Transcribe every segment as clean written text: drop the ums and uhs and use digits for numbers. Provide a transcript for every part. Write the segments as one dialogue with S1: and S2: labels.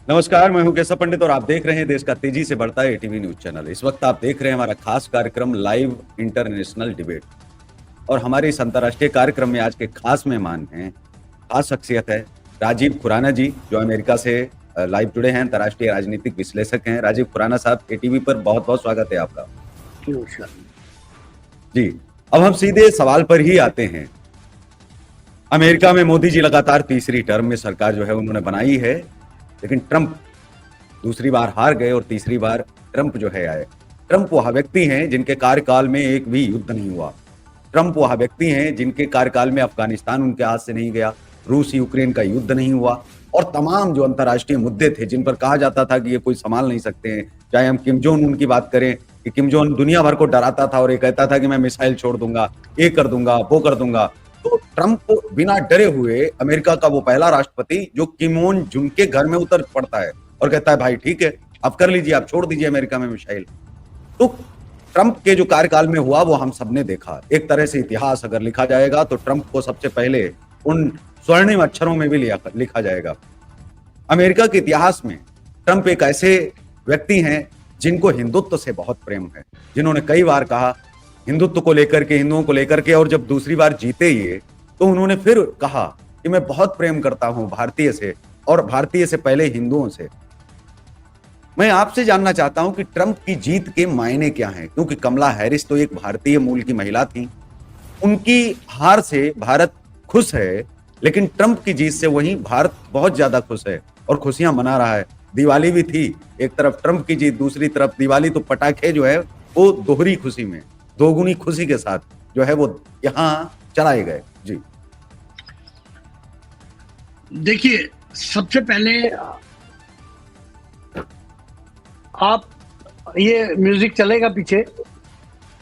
S1: नमस्कार, मैं हूं केशव पंडित और आप देख रहे हैं देश का तेजी से बढ़ता है एटीवी न्यूज चैनल। इस वक्त आप देख रहे हैं हमारा खास कार्यक्रम लाइव इंटरनेशनल डिबेट। और हमारे इस अंतर्राष्ट्रीय कार्यक्रम में आज के खास मेहमान हैं, खास शख्सियत है राजीव खुराना जी, जो अमेरिका से लाइव जुड़े हैं, अंतर्राष्ट्रीय राजनीतिक विश्लेषक हैं। राजीव खुराना साहब, एटीवी पर बहुत बहुत स्वागत है आपका। जी, अब हम सीधे सवाल पर ही आते हैं। अमेरिका में मोदी जी लगातार तीसरी टर्म में सरकार जो है उन्होंने बनाई है, लेकिन ट्रंप दूसरी बार हार गए और तीसरी बार ट्रंप जो है आए। ट्रंप वह व्यक्ति हैं जिनके कार्यकाल में एक भी युद्ध नहीं हुआ। ट्रंप वह व्यक्ति हैं जिनके कार्यकाल में अफगानिस्तान उनके हाथ से नहीं गया, रूस यूक्रेन का युद्ध नहीं हुआ, और तमाम जो अंतर्राष्ट्रीय मुद्दे थे जिन पर कहा जाता था कि ये कोई संभाल नहीं सकते हैं। चाहे हम किम जोंग उन की बात करें कि किम जोंग दुनिया भर को डराता था और ये कहता था कि मैं मिसाइल छोड़ दूंगा, ये कर दूंगा, वो कर दूंगा। तो ट्रंप बिना डरे हुए अमेरिका का वो पहला राष्ट्रपति जो किम जोंग जुन के घर में उतर पड़ता है और कहता है भाई ठीक है, आप कर लीजिए, आप छोड़ दीजिए अमेरिका में मिसाइल। तो ट्रंप के जो कार्यकाल में हुआ वो हम सबने देखा। एक तरह से इतिहास अगर लिखा जाएगा तो ट्रंप को सबसे पहले उन स्वर्णिम अक्षरों में भी लिखा जाएगा। अमेरिका के इतिहास में ट्रंप एक ऐसे व्यक्ति हैं जिनको हिंदुत्व से बहुत प्रेम है, जिन्होंने कई बार कहा हिंदुत्व को लेकर के, हिंदुओं को लेकर के, और जब दूसरी बार जीते ये तो उन्होंने फिर कहा कि मैं बहुत प्रेम करता हूं भारतीय से, और भारतीय से पहले हिंदुओं से। मैं आपसे जानना चाहता हूं कि ट्रंप की जीत के मायने क्या हैं, क्योंकि कमला हैरिस तो एक भारतीय मूल की महिला थी। उनकी हार से भारत खुश है, लेकिन ट्रंप की जीत से वहीं भारत बहुत ज्यादा खुश है और खुशियां मना रहा है। दिवाली भी थी, एक तरफ ट्रंप की जीत, दूसरी तरफ दिवाली, तो पटाखे जो है वो दोहरी खुशी में, दोगुनी खुशी के साथ जो है वो यहाँ चलाए गए। जी
S2: देखिए, सबसे पहले आप ये म्यूजिक चलेगा पीछे?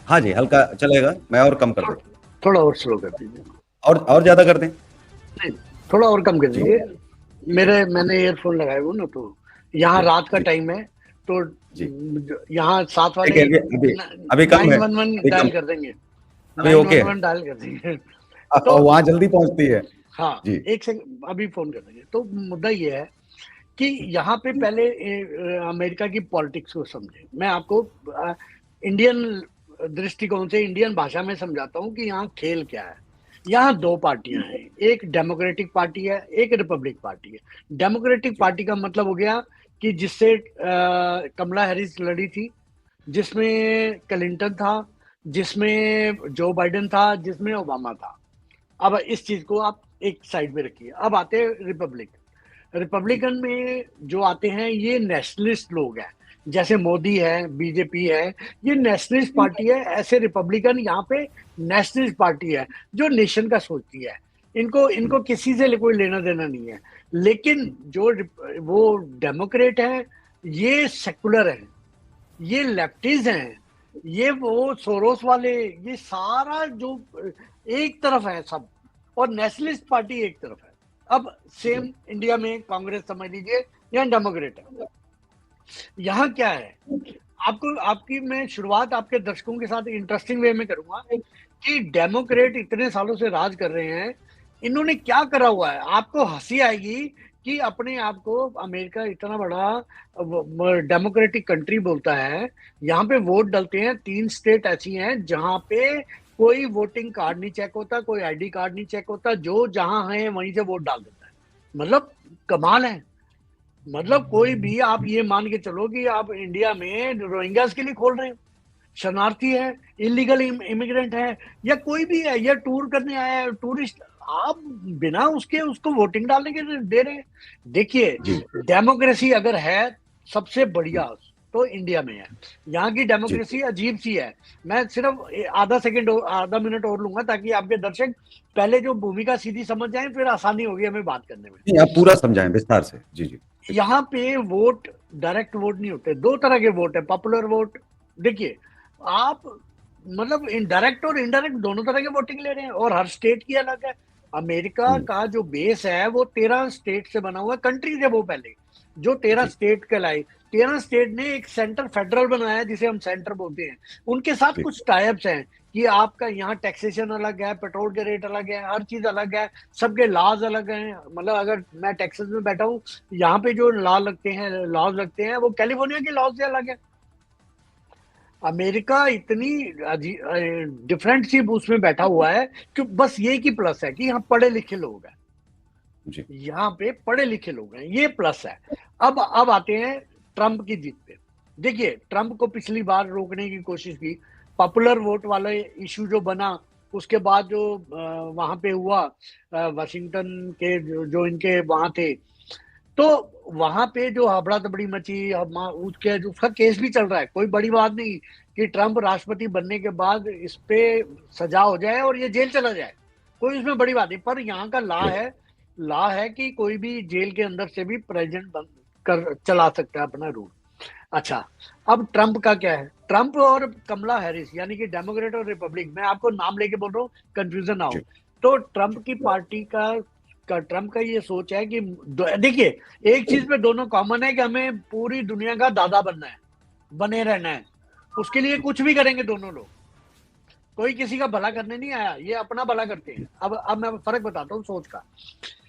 S1: हाँ जी, हल्का चलेगा, मैं और कम कर दूं,
S2: थोड़ा और स्लो कर दीजिए,
S1: और ज्यादा कर दें?
S2: नहीं, थोड़ा और कम कर दीजिए। मैंने ईयरफोन लगाए हुए ना, तो यहाँ रात का टाइम है, तो यहाँ 7 वाले
S1: अभी कम है,
S2: 911 डायल कर देंगे,
S1: अभी ओके,
S2: 911 डायल कर देंगे
S1: तो वहां जल्दी पहुंचती है।
S2: हाँ जी, एक सेकंड, अभी फोन कर देंगे। तो मुद्दा ये है कि यहाँ पे पहले अमेरिका की पॉलिटिक्स को समझे। मैं आपको इंडियन दृष्टिकोण से, इंडियन भाषा में समझाता हूँ कि यहाँ खेल क्या है। यहाँ दो पार्टियां हैं, एक डेमोक्रेटिक पार्टी है, एक रिपब्लिक पार्टी है। डेमोक्रेटिक पार्टी का मतलब हो गया कि जिससे कमला हैरिस लड़ी थी, जिसमें क्लिंटन था, जिसमें जो बाइडेन था, जिसमें ओबामा था। अब इस चीज को आप एक साइड में रखिए। अब आते हैं रिपब्लिकन में जो आते हैं ये नेशनलिस्ट लोग हैं, जैसे मोदी है, बीजेपी है, ये नेशनलिस्ट पार्टी है। ऐसे रिपब्लिकन यहाँ पे नेशनलिस्ट पार्टी है जो नेशन का सोचती है। इनको किसी से कोई लेना देना नहीं है। लेकिन जो वो डेमोक्रेट है, ये सेकुलर है, ये लेफ्टिस्ट हैं, ये वो सोरोस वाले, ये सारा जो एक तरफ है सब, और नेशनलिस्ट पार्टी एक तरफ है। अब सेम इंडिया में कांग्रेस समझ लीजिए, या डेमोक्रेट है। यहाँ क्या है, आपकी मैं शुरुआत आपके दर्शकों के साथ इंटरेस्टिंग वे में करूंगा कि डेमोक्रेट इतने सालों से राज कर रहे हैं, इन्होंने क्या करा हुआ है। आपको हंसी आएगी कि अपने आप को अमेरिका इतना बड़ा डेमोक्रेटिक कंट्री बोलता है, यहाँ पे वोट डलते हैं। 3 स्टेट ऐसी हैं जहां पे कोई वोटिंग कार्ड नहीं चेक होता, कोई आईडी कार्ड नहीं चेक होता, जो जहां है वहीं से वोट डाल देता है। मतलब कमाल है। मतलब कोई भी, आप ये मान के चलो कि आप इंडिया में रोहिंग्यास के लिए खोल रहे हो, शरणार्थी है, इलीगल इमिग्रेंट है, या कोई भी है, या टूर करने आया है, टूरिस्ट, आप बिना उसको वोटिंग डालने के दे रहे हैं। देखिए, डेमोक्रेसी अगर है सबसे बढ़िया तो इंडिया में है। यहाँ की डेमोक्रेसी अजीब सी है। मैं सिर्फ आधा मिनट और लूंगा ताकि आपके दर्शक पहले जो भूमिका सीधी समझ जाएं, फिर आसानी होगी हमें बात करने में।
S1: आप पूरा समझाएं विस्तार से। जी।
S2: यहाँ पे वोट, डायरेक्ट वोट नहीं होते, 2 तरह के वोट है। पॉपुलर वोट, देखिए आप, मतलब इनडायरेक्ट और इनडायरेक्ट दोनों तरह के वोटिंग ले रहे हैं, और हर स्टेट की अलग है। अमेरिका का जो बेस है वो 13 स्टेट से बना हुआ कंट्री थे। वो पहले जो 13 स्टेट कहलाई, 13 स्टेट ने एक सेंटर फेडरल बनाया जिसे हम सेंटर बोलते हैं। उनके साथ कुछ टाइप्स हैं कि आपका यहाँ टैक्सेशन अलग है, पेट्रोल के रेट अलग है, हर चीज अलग है, सबके लॉज अलग हैं। मतलब अगर मैं टेक्सास में बैठा हूँ, यहाँ पे जो लॉज लगते हैं वो कैलिफोर्निया के लॉज से अलग है। अमेरिका इतनी डिफरेंट सी उसमें बैठा हुआ है कि बस ये की प्लस है कि यहाँ पढ़े लिखे लोग हैं,
S1: जी
S2: यहाँ पे पढ़े लिखे लोग हैं, ये प्लस है। अब आते हैं ट्रंप की जीत पे। देखिए, ट्रंप को पिछली बार रोकने की कोशिश की, पॉपुलर वोट वाला इशू जो बना, उसके बाद जो वहां पे हुआ, वाशिंगटन के जो इनके वहां थे, तो वहां पे जो हबड़ा तबड़ी मची, उसके उसका केस भी चल रहा है। कोई बड़ी बात नहीं कि ट्रंप राष्ट्रपति बनने के बाद इस पे सजा हो जाए और ये जेल चला जाए, कोई इसमें बड़ी बात नहीं। पर यहाँ का लॉ है कि कोई भी जेल के अंदर से भी प्रेसिडेंट बन कर चला सकता है अपना रूल। अच्छा, अब ट्रंप का क्या है? ट्रंप और कमला हैरिस, यानी कि डेमोक्रेट और रिपब्लिक, मैं आपको नाम लेके बोल रहा हूँ, कंफ्यूजन ना हो।
S1: जी
S2: तो ट्रंप की पार्टी ट्रंप का ये सोच है कि देखिए, एक चीज पे दोनों कॉमन है कि हमें पूरी दुनिया का दादा बनना है, बने रहना है। उसके लिए कुछ भी करेंगे दोनों लोग, कोई किसी का भला करने नहीं आया, ये अपना भला करते हैं। अब मैं फर्क बताता हूँ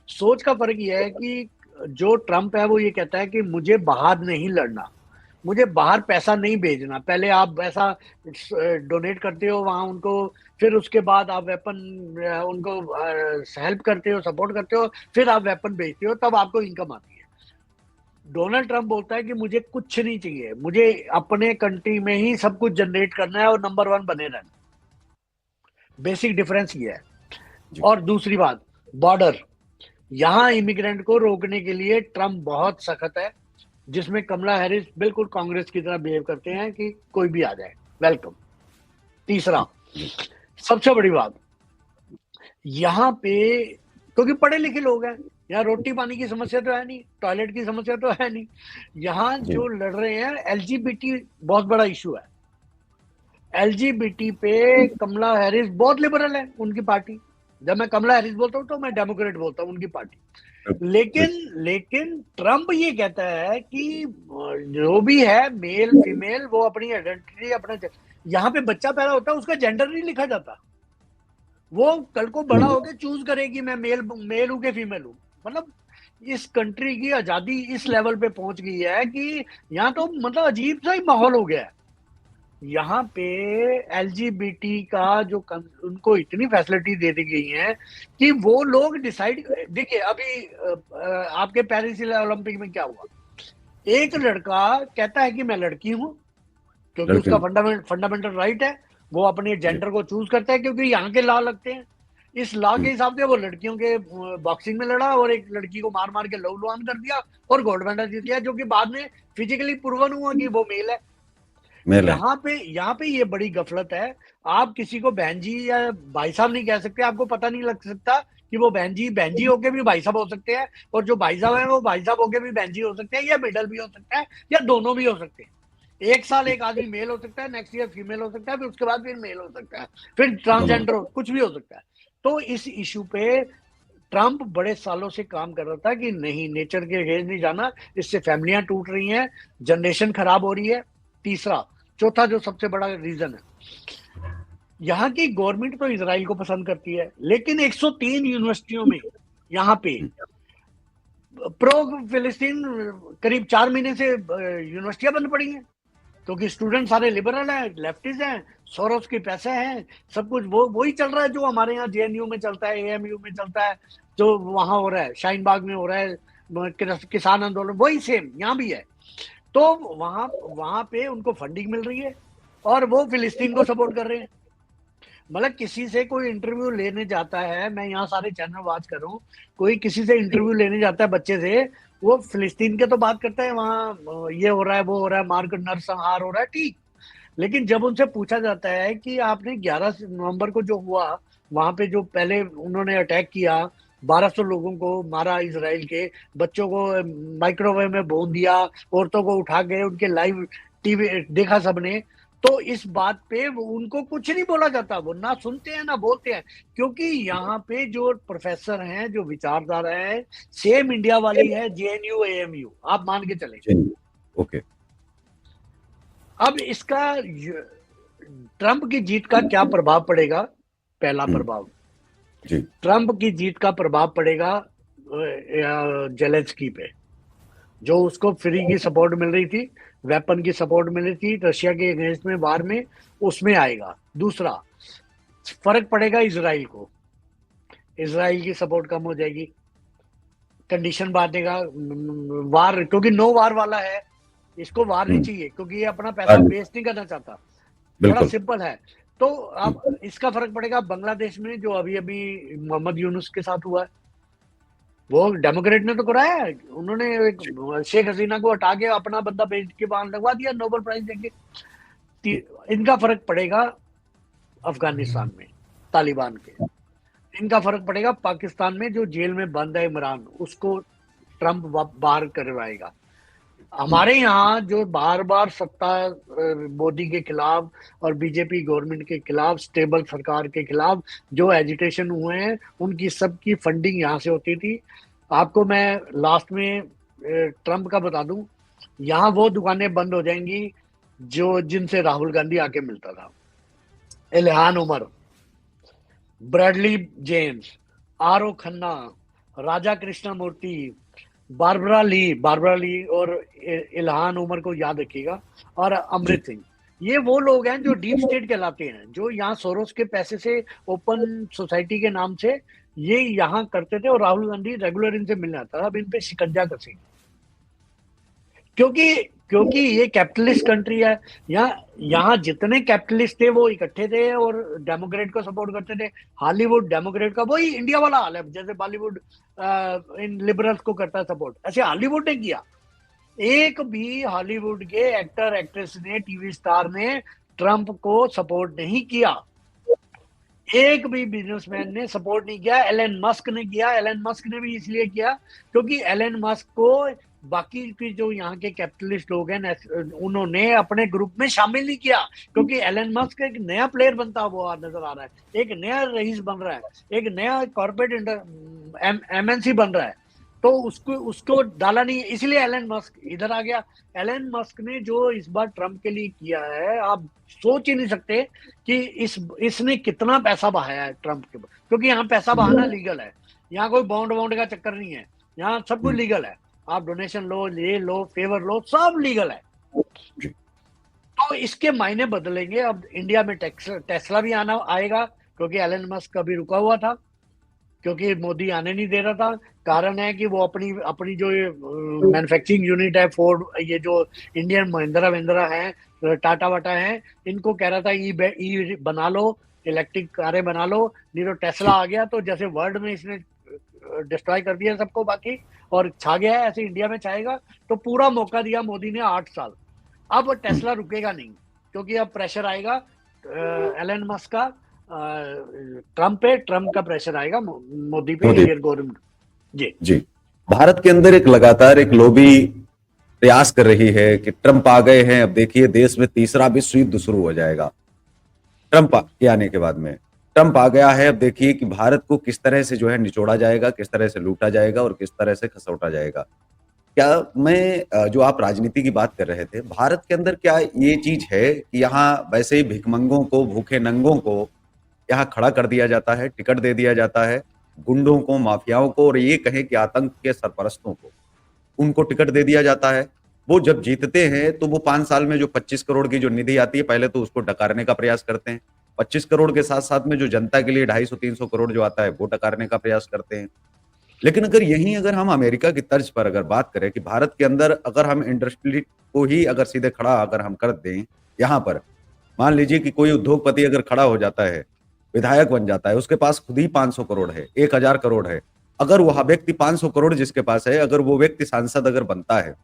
S2: सोच का फर्क ये है कि जो ट्रंप है वो ये कहता है कि मुझे बाहर नहीं लड़ना, मुझे बाहर पैसा नहीं भेजना। पहले आप ऐसा डोनेट करते हो वहां उनको, फिर उसके बाद आप वेपन उनको हेल्प करते हो, सपोर्ट करते हो, फिर आप वेपन भेजते हो, तब आपको इनकम आती है। डोनाल्ड ट्रंप बोलता है कि मुझे कुछ नहीं चाहिए, मुझे अपने कंट्री में ही सब कुछ जनरेट करना है और नंबर 1 बने रहना। बेसिक डिफरेंस ये है।
S1: जी
S2: और दूसरी बात, बॉर्डर, यहाँ इमिग्रेंट को रोकने के लिए ट्रंप बहुत सख्त है, जिसमें कमला हैरिस बिल्कुल कांग्रेस की तरह बिहेव करते हैं कि कोई भी आ जाए, वेलकम। तीसरा,
S1: जी
S2: सबसे बड़ी बात, यहाँ पे क्योंकि पढ़े लिखे लोग हैं, यहाँ रोटी पानी की समस्या तो है नहीं, टॉयलेट की समस्या तो है नहीं। यहाँ
S1: जी
S2: जो लड़ रहे हैं एलजीबीटी, बहुत बड़ा इशू है। एलजीबीटी पे कमला हैरिस बहुत लिबरल है, उनकी पार्टी। जब मैं कमला हैरिस बोलता हूँ तो मैं डेमोक्रेट बोलता हूँ, उनकी पार्टी। लेकिन
S1: बिल्कुल
S2: लेकिन ट्रंप ये कहता है कि जो भी है, मेल फीमेल, वो अपनी आइडेंटिटी, अपना, यहाँ पे बच्चा पैदा होता है उसका जेंडर नहीं लिखा जाता, वो कल को बड़ा होकर चूज करेगी मैं मेल हूं कि फीमेल हूं। मतलब इस कंट्री की आजादी इस लेवल पे पहुंच गई है कि यहाँ तो मतलब अजीब सा ही माहौल हो गया है। यहाँ पे एलजीबीटी का जो उनको इतनी फैसिलिटी दे दी गई है कि वो लोग डिसाइड। देखिए अभी आपके पेरिस ओलंपिक में क्या हुआ, एक लड़का कहता है कि मैं लड़की हूं, क्योंकि
S1: लड़के
S2: उसका फंडामेंटल राइट है, वो अपने
S1: जी
S2: जेंडर को चूज करता है, क्योंकि यहाँ के लॉ लगते हैं। इस लॉ के हिसाब से वो लड़कियों के बॉक्सिंग में लड़ा और एक लड़की को मार मार के लहूलुहान कर दिया और गोल्ड मेडल जीत लिया, जो कि बाद में फिजिकली प्रूवन हुआ कि वो मेल है।
S1: मेल है
S2: यहाँ पे ये बड़ी गफलत है। आप किसी को बहन जी या भाई साहब नहीं कह सकते, आपको पता नहीं लग सकता कि वो बहन जी होके भी भाई साहब हो सकते हैं, और जो भाई साहब है वो भाई साहब होके भी बहन जी हो सकते हैं, या मिडल भी हो सकता है, या दोनों भी हो सकते हैं। एक साल एक आदमी मेल हो सकता है, नेक्स्ट ईयर फीमेल हो सकता है, फिर उसके बाद फिर मेल हो सकता है, फिर
S1: दोनों
S2: ट्रांसजेंडर कुछ भी हो सकता है। तो इस इशू पे ट्रंप बड़े सालों से काम कर रहा था कि नहीं, नेचर के अगेंस्ट नहीं जाना, इससे फैमिलियां टूट रही हैं, जनरेशन खराब हो रही है। चौथा जो सबसे बड़ा रीजन है, यहाँ की गवर्नमेंट तो इसराइल को पसंद करती है, लेकिन 103 यूनिवर्सिटियों में यहाँ पे प्रो फिलिस्तीन करीब 4 महीने से यूनिवर्सिटियां बंद पड़ी हैं, क्योंकि स्टूडेंट सारे लिबरल हैं, लेफ्टिस्ट हैं, सोरोस के पैसे हैं, सब कुछ वही चल रहा है जो हमारे यहाँ जेएनयू में चलता है, एएमयू में चलता है, जो वहां हो रहा है, शाहीन बाग में हो रहा है, किसान आंदोलन, वही सेम यहाँ भी है। तो वहां वहां पे उनको फंडिंग मिल रही है और वो फिलिस्तीन को सपोर्ट कर रहे हैं। मतलब किसी से कोई इंटरव्यू लेने जाता है, मैं यहाँ सारे चैनल वॉच कर रहा हूँ, कोई किसी से इंटरव्यू लेने जाता है बच्चे से, वो फिलिस्तीन के तो बात करता है, वहाँ ये हो रहा है, वो हो रहा है, मार नरसंहार हो रहा है, ठीक। लेकिन जब उनसे पूछा जाता है कि आपने 11 नवंबर को जो हुआ, वहां पे जो पहले उन्होंने अटैक किया, 1200 लोगों को मारा, इसराइल के बच्चों को माइक्रोवेव में भून दिया, औरतों को उठा के उनके लाइव टीवी देखा सबने, तो इस बात पे उनको कुछ नहीं बोला जाता, वो ना सुनते हैं ना बोलते हैं, क्योंकि यहाँ पे जो प्रोफेसर हैं, जो विचारधारा है, सेम इंडिया वाली है, जेएनयू एएमयू, आप मान के चले।
S1: जी ओके
S2: अब इसका ट्रंप की जीत का क्या प्रभाव पड़ेगा? पहला प्रभाव,
S1: जी
S2: ट्रंप की जीत का प्रभाव पड़ेगा जेलेंस्की पे, जो उसको फ्री की सपोर्ट मिल रही थी, वेपन की सपोर्ट मिल रही थी रशिया के अगेंस्ट में वार में, उसमें आएगा। दूसरा फर्क पड़ेगा इसराइल को, इसराइल की सपोर्ट कम हो जाएगी, कंडीशन बांटेगा वार, क्योंकि नो वार वाला है, इसको वार नहीं
S1: हम्म,
S2: चाहिए, क्योंकि ये अपना
S1: हाँ
S2: पैसा
S1: जी,
S2: वेस्ट नहीं करना चाहता। बड़ा
S1: बिल्कुल।
S2: सिंपल है। तो अब
S1: हम्म,
S2: इसका फर्क पड़ेगा बांग्लादेश में, जो अभी अभी मोहम्मद यूनुस के साथ हुआ है। वो डेमोक्रेट ने तो कराया है, उन्होंने एक
S1: जी
S2: शेख हसीना को हटा के अपना बंदा भेज के वहां लगवा दिया, नोबेल प्राइज देके।
S1: जी
S2: इनका फर्क पड़ेगा अफगानिस्तान में तालिबान के, इनका फर्क पड़ेगा पाकिस्तान में, जो जेल में बंद है इमरान, उसको ट्रंप बाहर करवाएगा। हमारे यहाँ जो बार बार सत्ता मोदी के खिलाफ और बीजेपी गवर्नमेंट के खिलाफ, स्टेबल सरकार के खिलाफ जो एजिटेशन हुए हैं, उनकी सबकी फंडिंग यहाँ से होती थी। आपको मैं लास्ट में ट्रंप का बता दूं, यहाँ वो दुकानें बंद हो जाएंगी जो जिनसे राहुल गांधी आके मिलता था। Ilhan Omar, Bradley James, Ro Khanna, Raja Krishnamoorthi, Barbara Lee और इल्हान उमर को याद रखिएगा, और
S1: जी
S2: अमृत सिंह। ये वो लोग हैं जो डीप स्टेट कहलाते हैं, जो यहाँ सोरोस के पैसे से, ओपन सोसाइटी के नाम से ये यहाँ करते थे, और राहुल गांधी रेगुलर इनसे मिलने आता था। अब इन पे शिकंजा कसेंगे, क्योंकि क्योंकि ये कैपिटलिस्ट कंट्री है। यहाँ यहाँ जितने कैपिटलिस्ट थे वो इकट्ठे थे और डेमोक्रेट को सपोर्ट करते थे। हॉलीवुड डेमोक्रेट का वही इंडिया वाला हाल है, जैसे बॉलीवुड इन लिबरल्स को करता है सपोर्ट, ऐसे हॉलीवुड ने किया। एक भी हॉलीवुड के एक्टर एक्ट्रेस ने, टीवी स्टार ने ट्रंप को सपोर्ट नहीं किया। एक भी बिजनेसमैन ने सपोर्ट नहीं किया। एलन मस्क ने किया, एलन मस्क ने भी इसलिए किया क्योंकि एलन मस्क को बाकी की जो यहाँ के कैपिटलिस्ट लोग हैं उन्होंने अपने ग्रुप में शामिल नहीं किया, क्योंकि एलन मस्क एक नया प्लेयर बनता हुआ नजर आ रहा है, एक नया रईस बन रहा है, एक नया कॉर्पोरेट एमएनसी बन रहा है। तो उसको उसको डाला नहीं, इसलिए एलन मस्क इधर आ गया। एलन मस्क ने जो इस बार ट्रंप के लिए किया है, आप सोच ही नहीं सकते कि इसने कितना पैसा बहाया है ट्रंप के, क्योंकि यहाँ पैसा बहाना लीगल है। यहाँ कोई बॉन्ड वॉन्ड का चक्कर नहीं है, यहाँ सब कुछ लीगल है। आप डोनेशन लो, ले लो, फेवर लो, सब लीगल है।
S1: जी
S2: तो इसके मायने बदलेंगे। अब इंडिया में टेस्ला भी आना आएगा, क्योंकि एलन मस्क अभी रुका हुआ था, क्योंकि मोदी आने नहीं दे रहा था। कारण है कि वो अपनी अपनी जो मैन्युफैक्चरिंग यूनिट है, फोर्ड, ये जो इंडियन महिंद्रा विंद्रा है, टाटा वाटा है, इनको कह रहा था ई बना लो, इलेक्ट्रिक कारें बना लो। नहीं तो टेस्ला आ गया तो जैसे वर्ल्ड में इसने डिस्ट्रॉय कर दिया सबको बाकी, और छा गया है, ऐसे इंडिया में छाएगा। तो पूरा मौका दिया मोदी ने 8 साल। अब टेस्ला रुकेगा नहीं, क्योंकि अब प्रेशर आएगा एलन मस्क का ट्रंप पे, ट्रंप का प्रेशर आएगा मोदी पे,
S1: मोदी।
S2: Indian government. जी
S1: जी भारत के अंदर एक लगातार एक लॉबी प्रयास कर रही है कि ट्रंप आ गए हैं, अब देखिए देश में तीसरा विश्व युद्ध शुरू हो जाएगा। ट्रंप के आने के बाद में ट्रंप आ गया है, अब देखिए कि भारत को किस तरह से जो है निचोड़ा जाएगा, किस तरह से लूटा जाएगा और किस तरह से खसौटा जाएगा। क्या मैं जो आप राजनीति की बात कर रहे थे, भारत के अंदर क्या ये चीज है कि यहाँ वैसे ही भिखमंगों को, भूखे नंगों को यहाँ खड़ा कर दिया जाता है, टिकट दे दिया जाता है, गुंडों को, माफियाओं को, और ये कहें कि आतंक के सरपरस्तों को उनको टिकट दे दिया जाता है। वो जब जीतते हैं तो वो 5 साल में जो 25 करोड़ की जो निधि आती है, पहले तो उसको डकारने का प्रयास करते हैं। 25 करोड़ के साथ साथ में जो जनता के लिए 250-300 करोड़ जो आता है वो डकारने का प्रयास करते हैं। लेकिन अगर हम अमेरिका की तर्ज पर अगर बात करें कि भारत के अंदर अगर हम इंडस्ट्री को ही अगर सीधे खड़ा अगर हम कर दें, यहाँ पर मान लीजिए कि कोई उद्योगपति अगर खड़ा हो जाता है, विधायक बन जाता है, उसके पास खुद ही 500 करोड़ है, 1000 करोड़ है। अगर वह व्यक्ति 500 करोड़ जिसके पास है, अगर वो व्यक्ति सांसद अगर बनता है,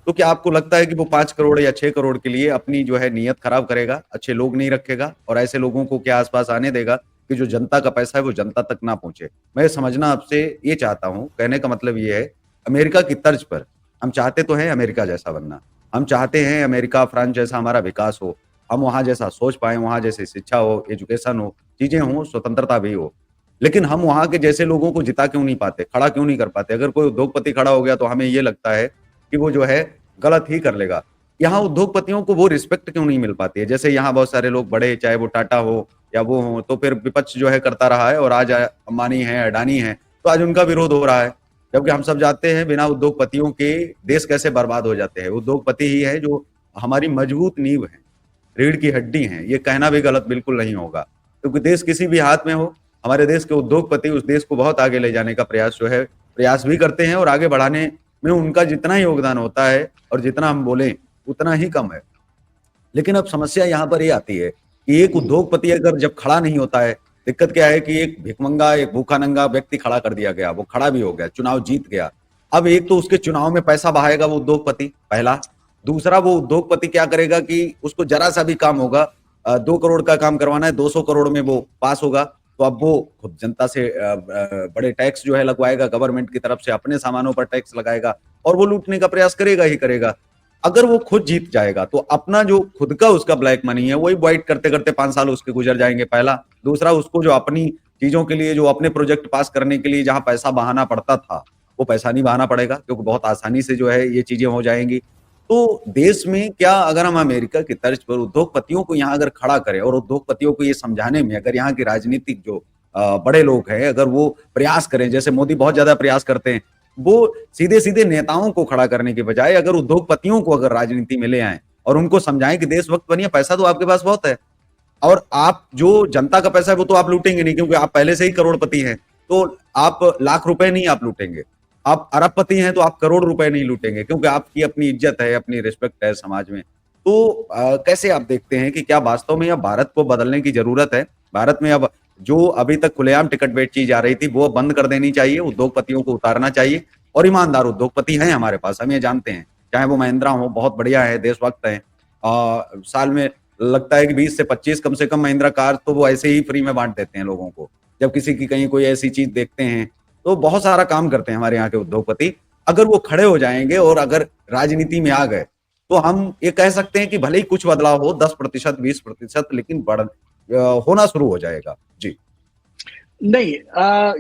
S1: तो क्या आपको लगता है कि वो 5 करोड़ या 6 करोड़ के लिए अपनी जो है नीयत खराब करेगा, अच्छे लोग नहीं रखेगा और ऐसे लोगों को क्या आसपास आने देगा कि जो जनता का पैसा है वो जनता तक ना पहुंचे? मैं समझना आपसे ये चाहता हूं, कहने का मतलब ये है, अमेरिका की तर्ज पर हम चाहते तो हैं अमेरिका जैसा बनना, हम चाहते हैं अमेरिका फ्रांस जैसा हमारा विकास हो, हम वहां जैसा सोच पाए, वहां जैसी शिक्षा हो, एजुकेशन हो, चीजें हो, स्वतंत्रता भी हो। लेकिन हम वहां के जैसे लोगों को जिता क्यों नहीं पाते, खड़ा क्यों नहीं कर पाते? अगर कोई उद्योगपति खड़ा हो गया तो हमें ये लगता है कि वो जो है गलत ही कर लेगा। यहाँ उद्योगपतियों को वो रिस्पेक्ट क्यों नहीं मिल पाती है? जैसे यहाँ बहुत सारे लोग बड़े, चाहे वो टाटा हो या वो हो, तो फिर विपक्ष जो है करता रहा है, और आज अंबानी है, अडानी है, तो आज उनका विरोध हो रहा है। जबकि हम सब जानते हैं बिना उद्योगपतियों के देश कैसे बर्बाद हो जाते हैं। उद्योगपति ही है जो हमारी मजबूत नींव है, रीढ़ की हड्डी है। ये कहना भी गलत बिल्कुल नहीं होगा, क्योंकि देश किसी भी हाथ में हो, हमारे देश के उद्योगपति उस देश को बहुत आगे ले जाने का प्रयास भी करते हैं, और आगे बढ़ाने में उनका जितना योगदान होता है और जितना हम बोलें उतना ही कम है। लेकिन अब समस्या यहाँ पर ये आती है कि एक उद्योगपति अगर जब खड़ा नहीं होता है, दिक्कत क्या है कि एक भिखमंगा, एक भूखा नंगा व्यक्ति खड़ा कर दिया गया, वो खड़ा भी हो गया, चुनाव जीत गया। अब एक तो उसके चुनाव में पैसा बहाएगा वो उद्योगपति, पहला। दूसरा, वो उद्योगपति क्या करेगा कि उसको जरा सा भी काम होगा, 2 करोड़ का काम करवाना है, 200 करोड़ में वो पास होगा, तो अब वो खुद जनता से बड़े टैक्स जो है लगवाएगा, गवर्नमेंट की तरफ से अपने सामानों पर टैक्स लगाएगा, और वो लूटने का प्रयास करेगा ही करेगा। अगर वो खुद जीत जाएगा तो अपना जो खुद का उसका ब्लैक मनी है वही वाइट करते करते 5 साल उसके गुजर जाएंगे, पहला। दूसरा, उसको जो अपनी चीजों के लिए, जो अपने प्रोजेक्ट पास करने के लिए जहां पैसा बहाना पड़ता था, वो पैसा नहीं बहाना पड़ेगा, क्योंकि बहुत आसानी से जो है ये चीजें हो जाएंगी। तो देश में क्या, अगर हम अमेरिका की तर्ज पर उद्योगपतियों को यहाँ अगर खड़ा करें, और उद्योगपतियों को ये समझाने में अगर यहाँ की राजनीतिक जो बड़े लोग हैं, अगर वो प्रयास करें, जैसे मोदी बहुत ज्यादा प्रयास करते हैं, वो सीधे सीधे नेताओं को खड़ा करने के बजाय अगर उद्योगपतियों को अगर राजनीति में ले आए और उनको समझाएं कि देशभक्त बनिए, पैसा तो आपके पास बहुत है, और आप जो जनता का पैसा है वो तो आप लूटेंगे नहीं, क्योंकि आप पहले से ही करोड़पति हैं। तो आप लाख रुपए नहीं आप लूटेंगे, आप अरबपति हैं तो आप करोड़ रुपए नहीं लूटेंगे, क्योंकि आपकी अपनी इज्जत है, अपनी रिस्पेक्ट है समाज में। तो कैसे आप देखते हैं कि क्या वास्तव में अब भारत को बदलने की जरूरत है? भारत में अब जो अभी तक खुलेआम टिकट बेची जा रही थी वो बंद कर देनी चाहिए, उद्योगपतियों को उतारना चाहिए, और ईमानदार उद्योगपति हैं हमारे पास, हम ये जानते हैं, चाहे वो महिंद्रा हो, बहुत बढ़िया है, देशभक्त है। साल में लगता है कि 20 से 25 कम से कम महिंद्रा कार तो वो ऐसे ही फ्री में बांट देते हैं लोगों को, जब किसी की कहीं कोई ऐसी चीज देखते हैं। तो बहुत सारा काम करते हैं हमारे यहाँ के उद्योगपति। अगर वो खड़े हो जाएंगे और अगर राजनीति में आ गए, तो हम ये कह सकते हैं कि भले ही कुछ बदलाव हो, 10%, 20%, लेकिन होना शुरू हो जाएगा। जी
S2: नहीं,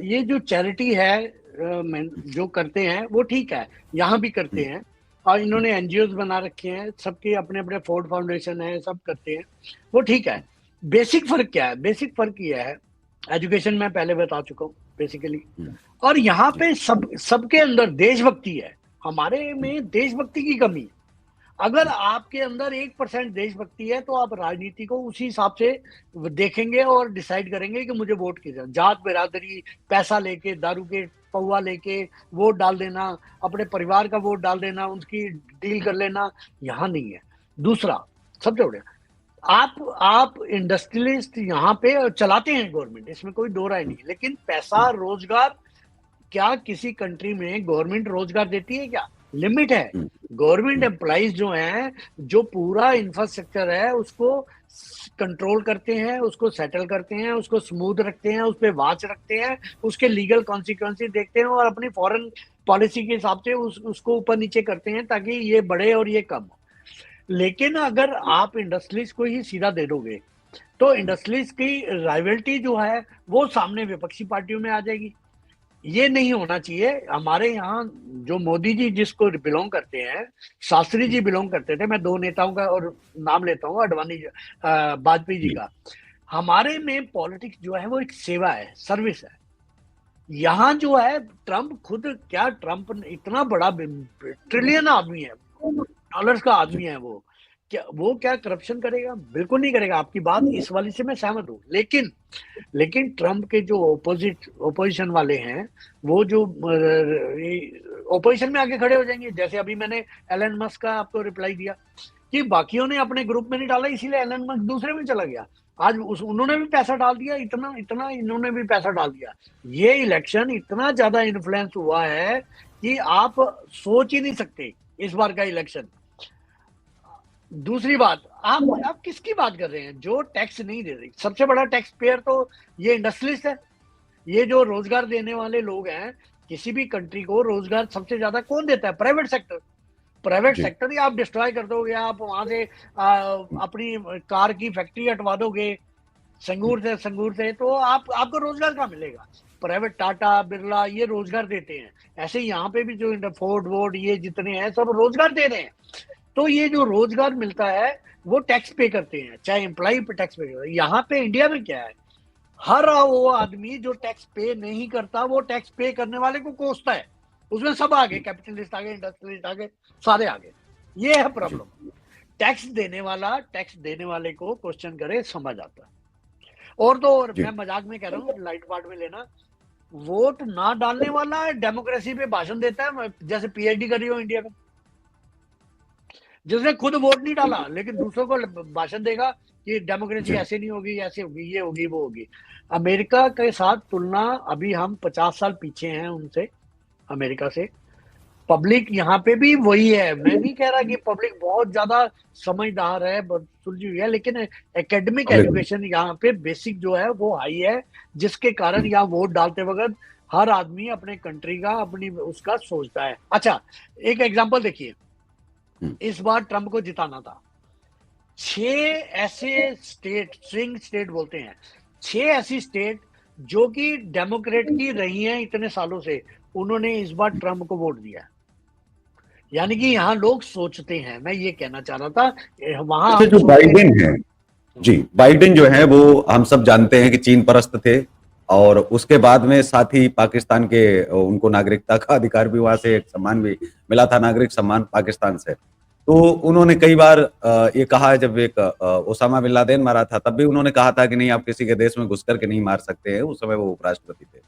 S2: ये जो चैरिटी है जो करते हैं वो ठीक है, यहाँ भी करते हैं, और इन्होंने एनजीओ बना रखे हैं, सबके अपने अपने फोर्ड फाउंडेशन है, सब करते हैं, वो ठीक है। बेसिक फर्क क्या है? बेसिक फर्क ये है, एजुकेशन मैं पहले बता चुका हूँ बेसिकली, और यहाँ पे सबके अंदर देशभक्ति है। हमारे में देशभक्ति की कमी है। अगर आपके अंदर 1% देशभक्ति है तो आप राजनीति को उसी हिसाब से देखेंगे और डिसाइड करेंगे कि मुझे वोट किधर, जात बिरादरी, पैसा लेके, दारू के पौवा लेके वोट डाल देना, अपने परिवार का वोट डाल देना, उनकी डील कर लेना, यहाँ नहीं है। दूसरा, सबसे बड़ा, आप इंडस्ट्रियलिस्ट यहाँ पे चलाते हैं गवर्नमेंट, इसमें कोई दो राय नहीं, लेकिन पैसा, रोजगार, क्या किसी कंट्री में गवर्नमेंट रोजगार देती है? क्या लिमिट है? गवर्नमेंट एम्प्लॉइज जो हैं, जो पूरा इंफ्रास्ट्रक्चर है उसको कंट्रोल करते हैं, उसको सेटल करते हैं, उसको स्मूथ रखते हैं, उस पर वॉच रखते हैं, उसके लीगल कॉन्सिक्वेंसेस देखते हैं, और अपनी फॉरेन पॉलिसी के हिसाब से उसको ऊपर नीचे करते हैं ताकि ये बढ़े और ये कम हो। लेकिन अगर आप इंडस्ट्रीज को ही सीधा दे दोगे तो इंडस्ट्रीज की राइवल्टी जो है वो सामने विपक्षी पार्टियों में आ जाएगी। ये नहीं होना चाहिए। हमारे यहाँ जो मोदी जी जिसको बिलोंग करते हैं, शास्त्री जी बिलोंग करते थे, मैं दो नेताओं का और नाम लेता हूँ, अडवाणी वाजपेयी जी का। हमारे में पॉलिटिक्स जो है वो एक सेवा है, सर्विस है। यहाँ जो है ट्रम्प खुद, क्या ट्रम्प इतना बड़ा ट्रिलियन आदमी है, डॉलर्स का आदमी है, वो क्या करप्शन करेगा? बिल्कुल नहीं करेगा। आपकी बात इस वाली से मैं सहमत हूँ, लेकिन ट्रम्प के जो ओपोजिशन वाले हैं, वो जो ओपोजिशन में आके खड़े हो जाएंगे। जैसे अभी मैंने एलन मस्क का आपको रिप्लाई दिया कि बाकियों ने अपने ग्रुप में नहीं डाला, इसीलिए एलन मस्क दूसरे में चला गया। आज उन्होंने भी पैसा डाल दिया, इतना इन्होंने भी पैसा डाल दिया। ये इलेक्शन इतना ज्यादा इन्फ्लुएंस हुआ है कि आप सोच ही नहीं सकते इस बार का इलेक्शन। दूसरी बात, आप किसकी बात कर रहे हैं जो टैक्स नहीं दे रही? सबसे बड़ा टैक्स पेयर तो ये इंडस्ट्रियलिस्ट है। ये जो रोजगार देने वाले लोग हैं, किसी भी कंट्री को रोजगार सबसे ज्यादा कौन देता है? Private sector. प्राइवेट सेक्टर ही आप डिस्ट्रॉय कर दोगे, आप वहां से अपनी कार की फैक्ट्री हटवा दोगे संगूर से, तो आपको रोजगार कहाँ मिलेगा? प्राइवेट टाटा, बिरला, ये रोजगार देते हैं। ऐसे यहाँ पे भी जो फोर्ड वोर्ड ये जितने हैं सब रोजगार दे रहे हैं। तो ये जो रोजगार मिलता है वो टैक्स पे करते हैं, चाहे एम्प्लॉय पे टैक्स पे करते हैं। यहाँ पे इंडिया में क्या है, हर वो आदमी जो टैक्स पे नहीं करता वो टैक्स पे करने वाले को कोसता है। उसमें सब आ गए, कैपिटलिस्ट आ गए, इंडस्ट्रियलिस्ट आ गए, सारे आ गए। ये है प्रॉब्लम। टैक्स देने वाले को क्वेश्चन करे, समझ आता है। और तो और मैं मजाक में कह रहा हूँ, लाइट पार्ट में लेना, वोट ना डालने वाला डेमोक्रेसी पे भाषण देता है, जैसे पीएचडी कर रही हो इंडिया में, जिसने खुद वोट नहीं डाला लेकिन दूसरों को भाषण देगा कि डेमोक्रेसी ऐसे नहीं होगी, ऐसे होगी, ये होगी, वो होगी। अमेरिका के साथ तुलना, अभी हम 50 साल पीछे हैं उनसे, अमेरिका से। पब्लिक यहाँ पे भी वही है, मैं नहीं कह रहा कि पब्लिक बहुत ज्यादा समझदार है, सुलझी हुई है, लेकिन एकेडमिक एजुकेशन यहाँ पे बेसिक जो है वो हाई है, जिसके कारण यहाँ वोट डालते वक्त हर आदमी अपने कंट्री का, अपनी उसका सोचता है। अच्छा, एक एग्जांपल देखिए, इस बार ट्रंप को जिताना था, 6 ऐसे स्टेट, स्विंग स्टेट बोलते हैं, 6 ऐसी स्टेट जो कि डेमोक्रेट की रही हैं इतने सालों से, उन्होंने इस बार ट्रंप को वोट दिया। यानी कि यहाँ लोग सोचते हैं, मैं ये कहना चाह रहा था। वहां
S1: जो बाइडेन है, जी, बाइडेन जो है वो हम सब जानते हैं कि चीन परस्त थे, और उसके बाद में साथ ही पाकिस्तान के, उनको नागरिकता का अधिकार भी, वहां से एक सम्मान भी मिला था, नागरिक सम्मान पाकिस्तान से। तो उन्होंने कई बार ये कहा है, जब एक ओसामा बिन लादेन मारा था तब भी उन्होंने कहा था कि नहीं, आप किसी के देश में घुस करके नहीं मार सकते हैं। उस समय वो उपराष्ट्रपति थे।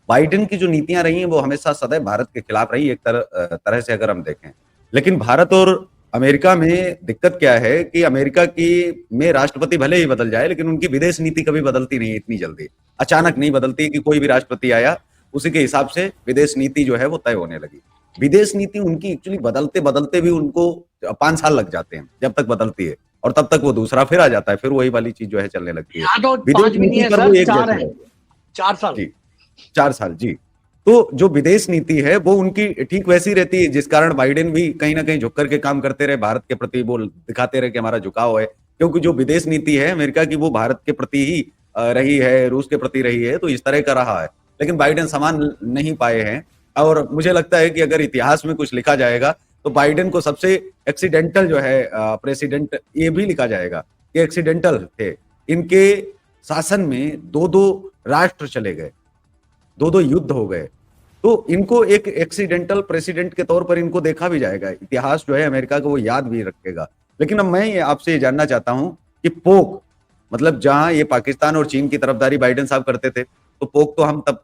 S1: बाइडेन की जो नीतियां रही हैं वो हमेशा सदैव भारत के खिलाफ रही, एक तरह से अगर हम देखें। लेकिन भारत और अमेरिका में दिक्कत क्या है कि अमेरिका की में राष्ट्रपति भले ही बदल जाए, लेकिन उनकी विदेश नीति कभी बदलती नहीं इतनी जल्दी, अचानक नहीं बदलती कि कोई भी राष्ट्रपति आया उसी के हिसाब से विदेश नीति जो है वो तय होने लगी। विदेश नीति उनकी एक्चुअली बदलते बदलते भी उनको 5 साल लग जाते हैं जब तक बदलती है, और तब तक वो दूसरा फिर आ जाता है, फिर वही वाली चीज जो है चलने लगती है।
S2: तो
S1: विदेश नीति पर वो एक जैसे है,
S2: 4 साल
S1: जी, 4 साल जी। तो जो विदेश नीति है वो उनकी ठीक वैसी रहती है, जिस कारण बाइडेन भी कहीं ना कहीं झुक करके काम करते रहे, भारत के प्रति वो दिखाते रहे कि हमारा झुकाव है, क्योंकि जो विदेश नीति है अमेरिका की वो भारत के प्रति ही रही है, रूस के प्रति रही है, तो इस तरह का रहा है। लेकिन बाइडेन समान नहीं पाए हैं, और मुझे लगता है कि अगर इतिहास में कुछ लिखा जाएगा तो बाइडेन को सबसे एक्सीडेंटल जो है प्रेसिडेंट ये भी लिखा जाएगा कि एक्सीडेंटल थे। इनके शासन में 2-2 राष्ट्र चले गए, 2-2 युद्ध हो गए, तो इनको एक एक्सीडेंटल प्रेसिडेंट के तौर पर इनको देखा भी जाएगा। इतिहास जो है अमेरिका को वो याद भी रखेगा। लेकिन अब मैं आपसे ये जानना चाहता हूं कि पोक, मतलब जहां ये पाकिस्तान और चीन की तरफदारी बाइडेन साहब करते थे, तो पोक तो हम तब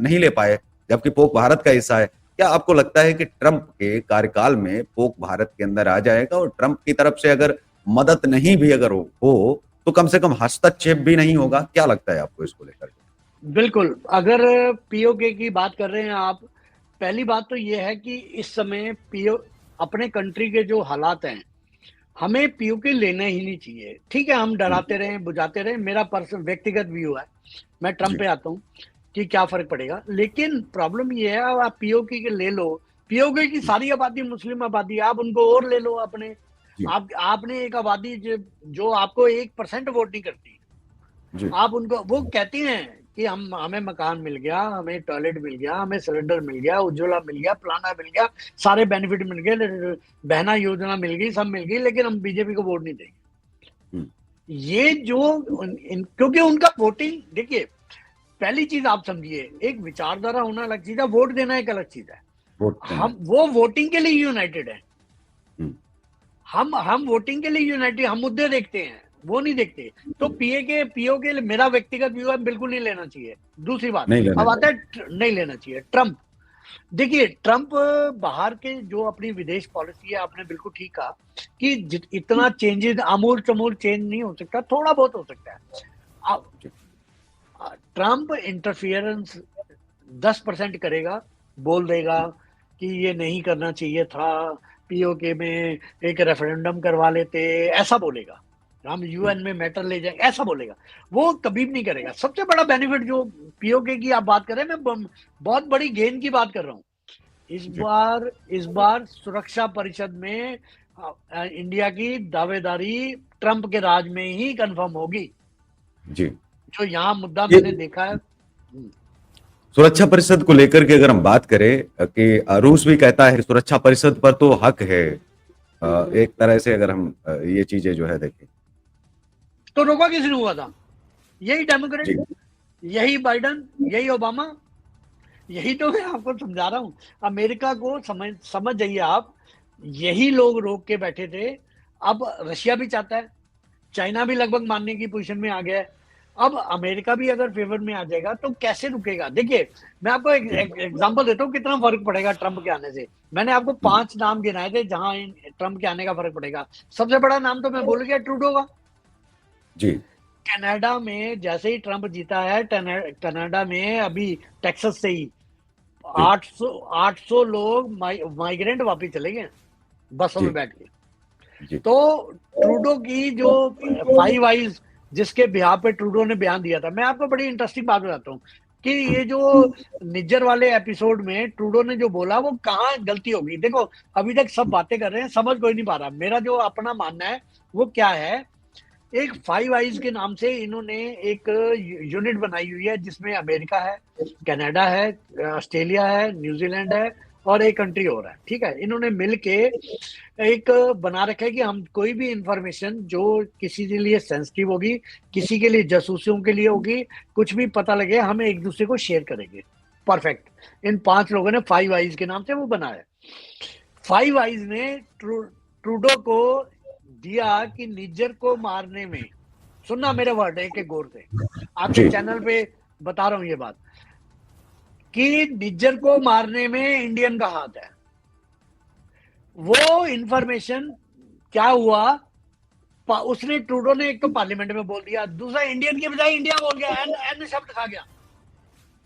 S1: नहीं ले पाए, जबकि पोक भारत का हिस्सा है। क्या आपको लगता है कि ट्रंप के कार्यकाल में पोक भारत के अंदर आ जाएगा, और ट्रंप की तरफ से अगर मदद नहीं भी अगर हो तो कम से कम हस्तक्षेप भी नहीं होगा? क्या लगता है आपको इसको लेकर?
S2: बिल्कुल, अगर पीओके की बात कर रहे हैं आप, पहली बात तो ये है कि इस समय अपने कंट्री के जो हालात हैं, हमें पीओके लेना ही नहीं चाहिए। ठीक है, हम डराते रहे, बुझाते रहे, मेरा पर्सनल व्यक्तिगत व्यू है, मैं ट्रंप पे आता हूँ कि क्या फर्क पड़ेगा। लेकिन प्रॉब्लम ये है, आप पीओके के ले लो, पीओके की सारी आबादी मुस्लिम आबादी, आप उनको और ले लो अपने। आपने एक आबादी जो आपको 1% वोट नहीं करती, आप उनको, वो कहती हैं कि हमें मकान मिल गया, हमें टॉयलेट मिल गया, हमें सिलेंडर मिल गया, उज्ज्वला मिल गया, फलाना मिल गया, सारे बेनिफिट मिल गए, बहना योजना मिल गई, सब मिल गई, लेकिन हम बीजेपी को वोट नहीं देंगे। ये जो क्योंकि उनका वोटिंग, देखिए पहली चीज आप समझिए, एक विचारधारा होना अलग चीज है, वोट देना एक अलग चीज है। हम वो वोटिंग के लिए यूनाइटेड है, हम वोटिंग के लिए यूनाइटेड, हम मुद्दे देखते हैं, वो नहीं देखते। तो पीओके मेरा व्यक्तिगत व्यू है, बिल्कुल नहीं लेना चाहिए। दूसरी बात, अब आता है नहीं लेना चाहिए ट्रंप। देखिए, ट्रंप बाहर के जो अपनी विदेश पॉलिसी है, आपने बिल्कुल ठीक कहा कि इतना चेंजेस, आमूल चमूल चेंज नहीं हो सकता, थोड़ा बहुत हो सकता है। ट्रंप इंटरफियरेंस 10% करेगा, बोल देगा कि ये नहीं करना चाहिए था, पीओके में एक रेफरेंडम करवा लेते, ऐसा बोलेगा, हम यूएन में मैटर ले जाएंगे, ऐसा बोलेगा। वो कभी भी नहीं करेगा। सबसे बड़ा बेनिफिट जो पीओके की आप बात कर रहे हैं, मैं बहुत बड़ी गेन की बात कर रहा हूँ। इस बार सुरक्षा परिषद में इंडिया की दावेदारी ट्रंप के राज में ही कंफर्म होगी
S1: जी।
S2: जो यहाँ मुद्दा मैंने देखा है
S1: सुरक्षा परिषद को लेकर के, अगर हम बात करें कि रूस भी कहता है सुरक्षा परिषद पर तो हक है एक तरह से अगर हम ये चीजें जो है देखें
S2: तो रोका किसने हुआ था? यही
S1: जी
S2: डेमोक्रेट, यही बाइडन, यही ओबामा। यही तो मैं आपको समझा रहा हूं। अमेरिका को समझ जाइए आप। यही लोग रोक के बैठे थे। अब रशिया भी चाहता है, चाइना भी लगभग मानने की पोजीशन में आ गया है। अब अमेरिका भी अगर फेवर में आ जाएगा तो कैसे रुकेगा? देखिए, मैं आपको एक
S1: जी
S2: एग्जांपल देता हूँ कितना फर्क पड़ेगा ट्रंप के आने से। मैंने आपको 5 नाम गिनाए थे जहां ट्रंप के आने का फर्क पड़ेगा। सबसे बड़ा नाम तो मैं भूल गया, ट्रूडो का।
S1: जी
S2: कनाडा में जैसे ही ट्रंप जीता है, कनाडा में अभी टेक्सास से ही
S1: जी
S2: 800 लोग माइग्रेंट वापिस चले गए बसों में
S1: जी
S2: बैठ के।
S1: जी
S2: तो ट्रूडो की जो 5 आइज जिसके बिहार पे ट्रूडो ने बयान दिया था, मैं आपको बड़ी इंटरेस्टिंग बात बताता हूँ कि ये जो निज्जर वाले एपिसोड में ट्रूडो ने जो बोला वो कहाँ गलती होगी। देखो, अभी तक सब बातें कर रहे हैं, समझ कोई नहीं पा रहा। मेरा जो अपना मानना है वो क्या है, एक 5 आइज के नाम से इन्होंने एक यूनिट बनाई हुई है जिसमें अमेरिका है, कनाडा है, ऑस्ट्रेलिया है, न्यूजीलैंड है और एक कंट्री और है। ठीक है, इन्होंने मिलके एक बना रखा है कि हम कोई भी इंफॉर्मेशन जो किसी के लिए सेंसिटिव होगी, किसी के लिए जासूसियों के लिए होगी, कुछ भी पता लगे, हम एक दूसरे को शेयर करेंगे। परफेक्ट। इन 5 लोगों ने 5 आइज के नाम से वो बनाया। 5 आइज ने ट्रूडो को दिया कि निज्जर को मारने में, सुनना मेरे वर्ड एक एक गौर से, आपके
S1: जी
S2: चैनल पे बता रहा हूं ये बात, कि निज्जर को मारने में इंडियन का हाथ है। वो इंफॉर्मेशन क्या हुआ, उसने ट्रूडो ने एक तो पार्लियामेंट में बोल दिया, दूसरा इंडियन के बजाय इंडिया बोल गया, एन शब्द खा गया।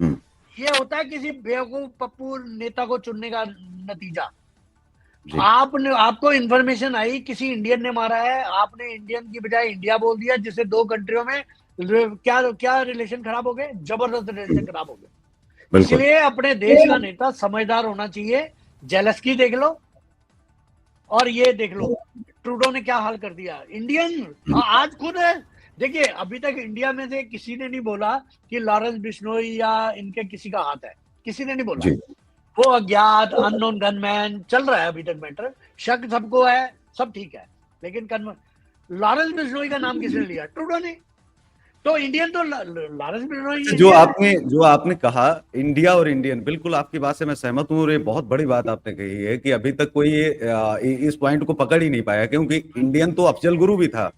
S1: हम्म,
S2: ये होता है किसी बेवकूफ पप्पू नेता को चुनने का नतीजा।
S1: जी
S2: आपको इंफॉर्मेशन आई किसी इंडियन ने मारा है, आपने इंडियन की बजाय इंडिया बोल दिया, जिससे 2 कंट्रियों में क्या क्या रिलेशन खराब हो गए, जबरदस्त रिलेशन खराब हो गए।
S1: बिल्कुल
S2: इसलिए अपने देश का नेता समझदार होना चाहिए। जेलस्की देख लो और ये देख लो ट्रूडो ने क्या हाल कर दिया। इंडियन आज खुद है। देखिए, अभी तक इंडिया में से किसी ने नहीं बोला कि लॉरेंस बिश्नोई या इनके किसी का हाथ है, किसी ने नहीं बोला।
S1: जी
S2: वो अज्ञात अननोन गनमैन चल रहा है अभी तक मैटर, शक सबको है, सब ठीक है, लेकिन लॉरेंस बिश्नोई का नाम किसने लिया? ट्रूडो ने। तो इंडियन तो लॉरेंस बिश्नोई इंडियन है।
S1: जो आपने कहा इंडिया और इंडियन, बिल्कुल आपकी बात से मैं सहमत हूँ और ये बहुत बड़ी बात आपने कही है कि अभी तक कोई इस पॉइंट को पकड़ ही नहीं पाया, क्योंकि इंडियन तो अफजल गुरु भी था,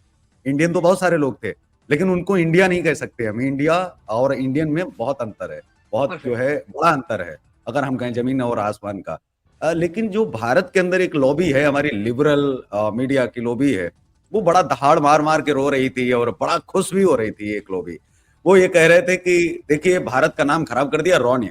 S1: इंडियन तो बहुत सारे लोग थे, लेकिन उनको इंडिया नहीं कह सकते हम। इंडिया और इंडियन में बहुत अंतर है, बहुत जो
S2: परफेक्ट।
S1: है बड़ा अंतर है, अगर हम कहें जमीन और आसमान का। लेकिन जो भारत के अंदर एक लॉबी है, हमारी लिबरल मीडिया की लॉबी है, वो बड़ा दहाड़ मार मार के रो रही थी और बड़ा खुश भी हो रही थी एक लॉबी। वो ये कह रहे थे कि देखिए भारत का नाम खराब कर दिया रॉ ने।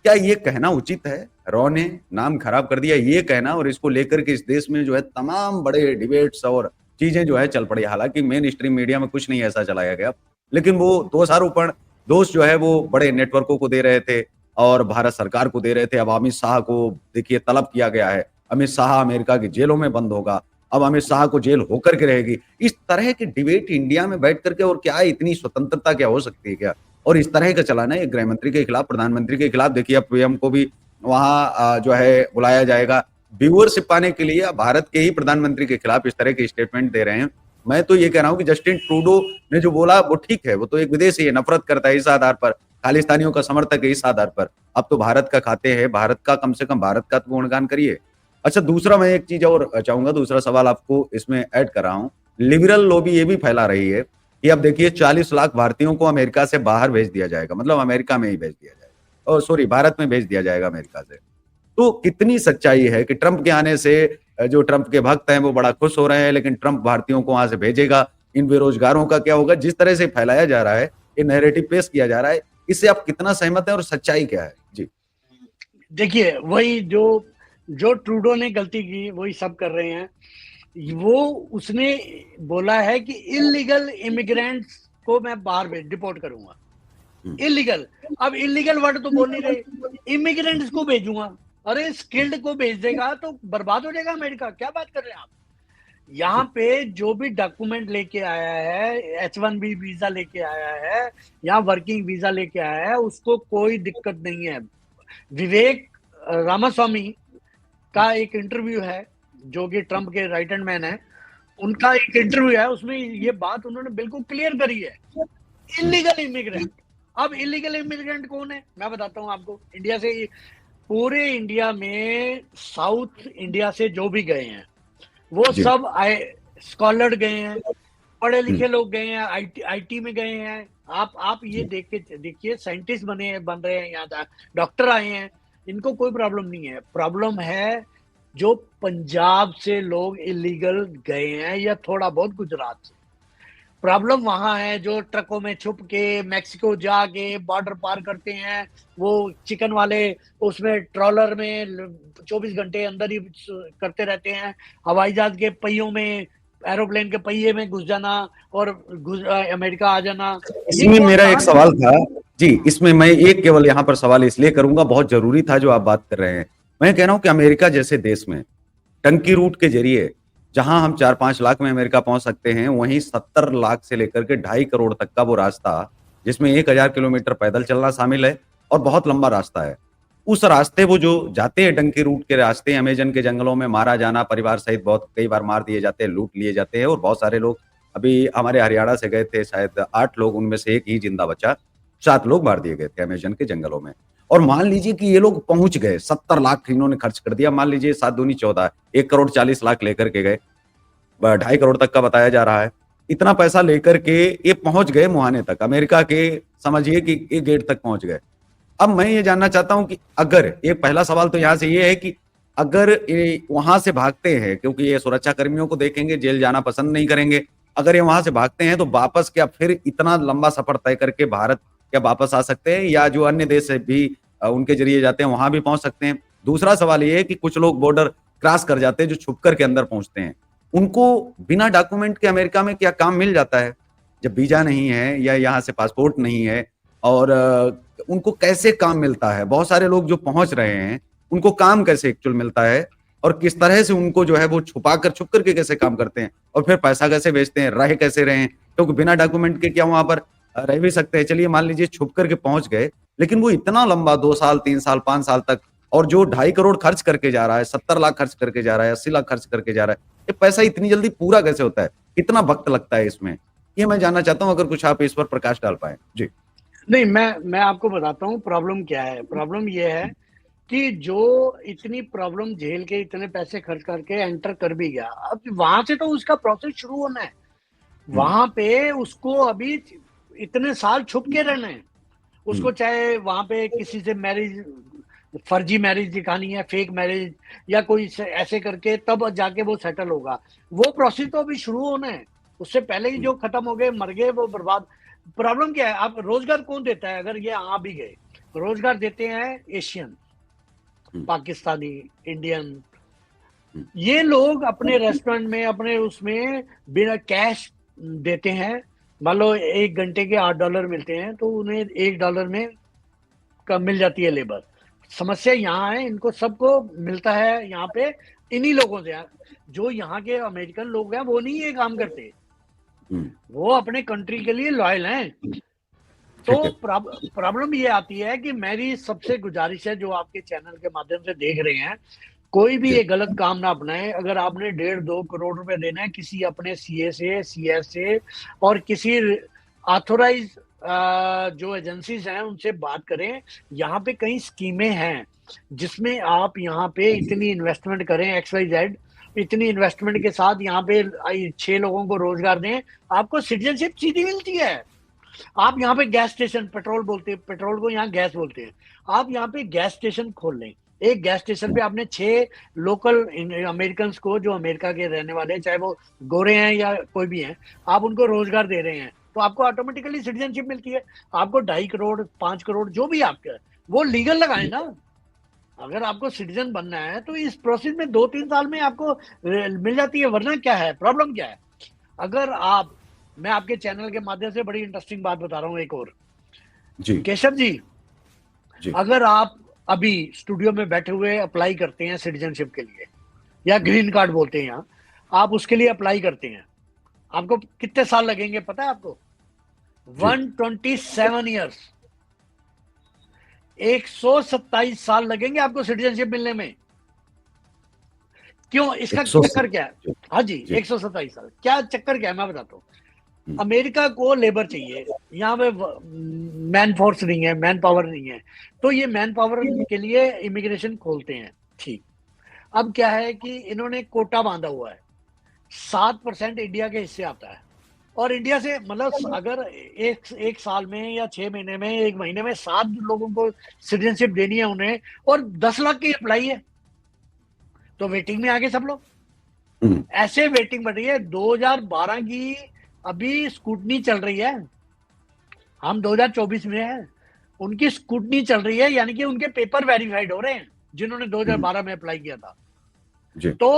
S1: क्या ये कहना उचित है? रॉ ने नाम खराब कर दिया ये कहना, और इसको लेकर के इस देश में जो है तमाम बड़े डिबेट्स और चीजें जो है चल पड़ी। हालांकि मेन स्ट्रीम मीडिया में कुछ नहीं ऐसा चलाया गया, लेकिन वो दोषारोपण दोष जो है वो बड़े नेटवर्कों को दे रहे थे और भारत सरकार को दे रहे थे। अब अमित शाह को देखिए तलब किया गया है, अमित शाह अमेरिका की जेलों में बंद होगा, अब अमित शाह को जेल होकर के रहेगी। इस तरह की डिबेट इंडिया में बैठ करके, और क्या इतनी स्वतंत्रता क्या हो सकती है क्या? और इस तरह का चलाना है गृह मंत्री के खिलाफ, प्रधानमंत्री के खिलाफ। देखिए अब पीएम को भी वहां जो है बुलाया जाएगा व्यूअरशिप पाने के लिए। भारत के ही प्रधानमंत्री के खिलाफ इस तरह के स्टेटमेंट दे रहे हैं। मैं तो ये कह रहा हूं कि जस्टिन ट्रूडो ने जो बोला वो ठीक है, वो तो एक विदेशी है, नफरत करता है इस आधार पर, खालिस्तानियों का समर्थक है इस आधार पर। अब तो भारत का खाते हैं, भारत का कम से कम भारत का तो गुणगान करिए। अच्छा, दूसरा मैं एक चीज और चाहूंगा, दूसरा सवाल आपको इसमें ऐड कर रहा हूं। लिबरल लॉबी ये भी फैला रही है कि अब देखिए 40 लाख भारतीयों को अमेरिका से बाहर भेज दिया जाएगा, मतलब अमेरिका में ही भेज दिया जाएगा, और सॉरी भारत में भेज दिया जाएगा अमेरिका से। तो कितनी सच्चाई है कि ट्रंप के आने से जो ट्रंप के भक्त हैं वो बड़ा खुश हो रहे हैं, लेकिन ट्रंप भारतीयों को वहां से भेजेगा, इन बेरोजगारों का क्या होगा? जिस तरह से फैलाया जा रहा है, ये नैरेटिव पेश किया जा रहा है, इससे आप कितना सहमत हैं और सच्चाई क्या है? जी
S2: देखिए, वही जो जो ट्रूडो ने गलती की वही सब कर रहे हैं। वो उसने बोला है कि इलीगल इमिग्रेंट्स को मैं बाहर भेज डिपोर्ट करूंगा। इलीगल, अब इलीगल वर्ड तो बोल नहीं रहे, इमिग्रेंट्स को भेजूंगा। अरे स्किल्ड को भेज देगा तो बर्बाद हो जाएगा अमेरिका, क्या बात कर रहे हैं आप? यहाँ
S1: जी
S2: पे जो भी डॉक्यूमेंट लेके आया है, H1B वीजा लेके आया है या वर्किंग वीजा लेके आया है, उसको कोई दिक्कत नहीं है। विवेक रामास्वामी का एक इंटरव्यू है जो कि ट्रम्प के राइट हैंड मैन है, उनका एक इंटरव्यू है, उसमें ये बात उन्होंने बिल्कुल क्लियर करी है, इलीगल इमिग्रेंट। अब इलीगल इमिग्रेंट कौन है मैं बताता हूँ आपको। इंडिया से, पूरे इंडिया में साउथ इंडिया से जो भी गए हैं वो
S1: जी।
S2: सब स्कॉलर गए हैं, पढ़े लिखे लोग गए हैं, आईटी में गए हैं। आप ये देख के देखिए, साइंटिस्ट बन रहे हैं, यहाँ डॉक्टर आए हैं, इनको कोई प्रॉब्लम नहीं है। प्रॉब्लम है जो पंजाब से लोग इलीगल गए हैं या थोड़ा बहुत गुजरात से। प्रॉब्लम वहां है जो ट्रकों में छुप के मैक्सिको जाके बॉर्डर पार करते हैं, वो चिकन वाले उसमें ट्रॉलर में 24 घंटे अंदर ही करते रहते हैं, हवाई जहाज के पहियों में, एरोप्लेन के पहिए में घुस जाना और अमेरिका आ जाना। ये
S1: इसमें
S2: कौन
S1: मेरा एक
S2: कहाँ से
S1: सवाल था जी, इसमें मैं एक केवल यहाँ पर सवाल इसलिए करूंगा, बहुत जरूरी था जो आप बात कर रहे हैं। मैं कह रहा हूं कि अमेरिका जैसे देश में टंकी रूट के जरिए जहां हम 4-5 लाख में अमेरिका पहुंच सकते हैं, वहीं 70 लाख से लेकर के 2.5 करोड़ तक का वो रास्ता, जिसमें 1000 किलोमीटर पैदल चलना शामिल है और बहुत लंबा रास्ता है। उस रास्ते वो जो जाते हैं, टंकी रूट के रास्ते, अमेजन के जंगलों में मारा जाना, परिवार सहित बहुत कई बार मार दिए जाते हैं, लूट लिए जाते हैं, और बहुत सारे लोग, अभी हमारे हरियाणा से गए थे शायद 8 लोग, उनमें से एक ही जिंदा बचा, 7 लोग मार दिए गए थे अमेजन के जंगलों में। और मान लीजिए कि ये लोग पहुंच गए, 70 लाख इन्होंने खर्च कर दिया, मान लीजिए 7 दूनी 14, 1 करोड़ 40 लाख लेकर के गए, 2.5 करोड़ तक का बताया जा रहा है। इतना पैसा लेकर के ये पहुंच गए मुहाने तक, अमेरिका के समझिए कि एक गेट तक पहुंच गए। अब मैं ये जानना चाहता हूं कि अगर, ये पहला सवाल तो यहां से ये है कि अगर ये वहां से भागते हैं, क्योंकि ये सुरक्षा कर्मियों को देखेंगे, जेल जाना पसंद नहीं करेंगे, अगर ये वहां से भागते हैं तो वापस क्या फिर इतना लंबा सफर तय करके भारत क्या वापस आ सकते हैं, या जो अन्य देश है भी उनके जरिए जाते हैं वहां भी पहुंच सकते हैं? दूसरा सवाल ये है कि कुछ लोग बॉर्डर क्रॉस कर जाते हैं, जो छुप कर के अंदर पहुंचते हैं, उनको बिना डॉक्यूमेंट के अमेरिका में क्या काम मिल जाता है जब वीजा नहीं है या यहाँ से पासपोर्ट नहीं है? और उनको कैसे काम मिलता है? बहुत सारे लोग जो पहुंच रहे हैं उनको काम कैसे एक्चुअल मिलता है, और किस तरह से उनको जो है वो छुप करके कैसे काम करते हैं, और फिर पैसा कैसे भेजते हैं, रह कैसे रहे हैं? क्योंकि बिना डॉक्यूमेंट के क्या वहां पर रह भी सकते हैं? चलिए मान लीजिए छुप करके पहुंच गए, लेकिन वो इतना लंबा 2 साल 3 साल 5 साल तक, और जो 2.5 करोड़ खर्च करके जा रहा है, 70 लाख खर्च करके जा रहा है, 80 लाख खर्च करके जा रहा है, ये पैसा इतनी जल्दी पूरा कैसे होता है? कितना वक्त लगता है इसमें? ये मैं जानना चाहता हूं, अगर कुछ आप इस पर प्रकाश डाल पाए जी।
S2: नहीं, मैं आपको बताता हूँ प्रॉब्लम क्या है। प्रॉब्लम ये है कि जो इतनी प्रॉब्लम झेल के इतने पैसे खर्च करके एंटर कर भी गया, अब वहां से तो उसका प्रोसेस शुरू होना है। वहां पे उसको अभी इतने साल छुप के रहना है। उसको चाहे वहां पे किसी से मैरिज, फर्जी मैरिज दिखानी है, फेक मैरिज, या कोई ऐसे करके तब जाके वो सेटल होगा। वो प्रोसेस तो अभी शुरू होना है। उससे पहले ही जो खत्म हो गए, मर गए, वो बर्बाद। प्रॉब्लम क्या है, आप रोजगार कौन देता है? अगर ये आ भी गए, रोजगार देते हैं एशियन, पाकिस्तानी, इंडियन। ये लोग अपने रेस्टोरेंट में, अपने उसमें बिना कैश देते हैं। मान लो 1 घंटे के $8 मिलते हैं, तो उन्हें $1 में कम मिल जाती है लेबर। समस्या यहाँ है, इनको सबको मिलता है यहाँ पे इन्हीं लोगों से। जो यहाँ के अमेरिकन लोग हैं वो नहीं ये काम करते, वो अपने कंट्री के लिए लॉयल हैं। तो
S1: ठीक है।
S2: प्रॉब्लम ये आती है कि मेरी सबसे गुजारिश है, जो आपके चैनल के माध्यम से देख रहे हैं, कोई भी
S1: जी।
S2: ये गलत काम ना अपनाए। अगर आपने 1.5-2 करोड़ रुपए देना है किसी अपने सीए से, सीएस से, और किसी ऑथोराइज जो एजेंसीज हैं उनसे बात करें। यहाँ पे कई स्कीमें हैं जिसमें आप यहाँ पे इतनी इन्वेस्टमेंट करें, XYZ, इतनी इन्वेस्टमेंट के साथ यहाँ पे 6 लोगों को रोजगार दें, आपको सिटीजनशिप सीधी मिलती है। आप यहाँ पे गैस स्टेशन, पेट्रोल बोलते हैं, पेट्रोल को यहाँ गैस बोलते हैं, आप यहाँ पे गैस स्टेशन खोल लें। एक गैस स्टेशन पे आपने 6 लोकल अमेरिकन को, जो अमेरिका के रहने वाले हैं, चाहे वो गोरे हैं या कोई भी हैं, आप उनको रोजगार दे रहे हैं, तो आपको ऑटोमेटिकली सिटीजनशिप मिलती है। आपको 2.5 करोड़ 5 करोड़ जो भी आपका, वो लीगल लगाए ना। अगर आपको सिटीजन बनना है तो इस प्रोसेस में 2-3 साल में आपको मिल जाती है। वरना क्या है, प्रॉब्लम क्या है? अगर आप, मैं आपके चैनल के माध्यम से बड़ी इंटरेस्टिंग बात बता रहा हूँ एक और,
S1: जी।
S2: केशव जी,
S1: जी।
S2: अगर आप अभी स्टूडियो में बैठे हुए अप्लाई करते हैं सिटीजनशिप के लिए, या ग्रीन कार्ड बोलते हैं यहाँ, आप उसके लिए अप्लाई करते हैं, आपको कितने साल लगेंगे पता है आपको? 127 ईयर्स, 127 साल लगेंगे आपको सिटीजनशिप मिलने में। क्यों, इसका
S1: 100
S2: चक्कर क्या है? हाँ जी,
S1: जी
S2: 127 साल। क्या चक्कर क्या है मैं बताता हूँ। अमेरिका को लेबर चाहिए, यहाँ पे मैन फोर्स नहीं है, मैन पावर नहीं है, तो ये मैन पावर के लिए इमिग्रेशन खोलते हैं। ठीक, अब क्या है कि इन्होंने कोटा बांधा हुआ है, 7% इंडिया के हिस्से आता है, और इंडिया से मतलब अगर एक साल में या 6 महीने में, 1 महीने में 7 लोगों को सिटीजनशिप देनी है उन्हें, और 10 लाख की अप्लाई है, तो वेटिंग में आगे सब लोग। ऐसे वेटिंग बढ़ रही है। 2012 की अभी स्कूटनी चल रही है, हम 2024 में हैं, उनकी स्कूटनी चल रही है, यानी कि उनके पेपर वेरीफाइड हो रहे हैं जिन्होंने 2012 में अप्लाई किया था।
S1: जी
S2: तो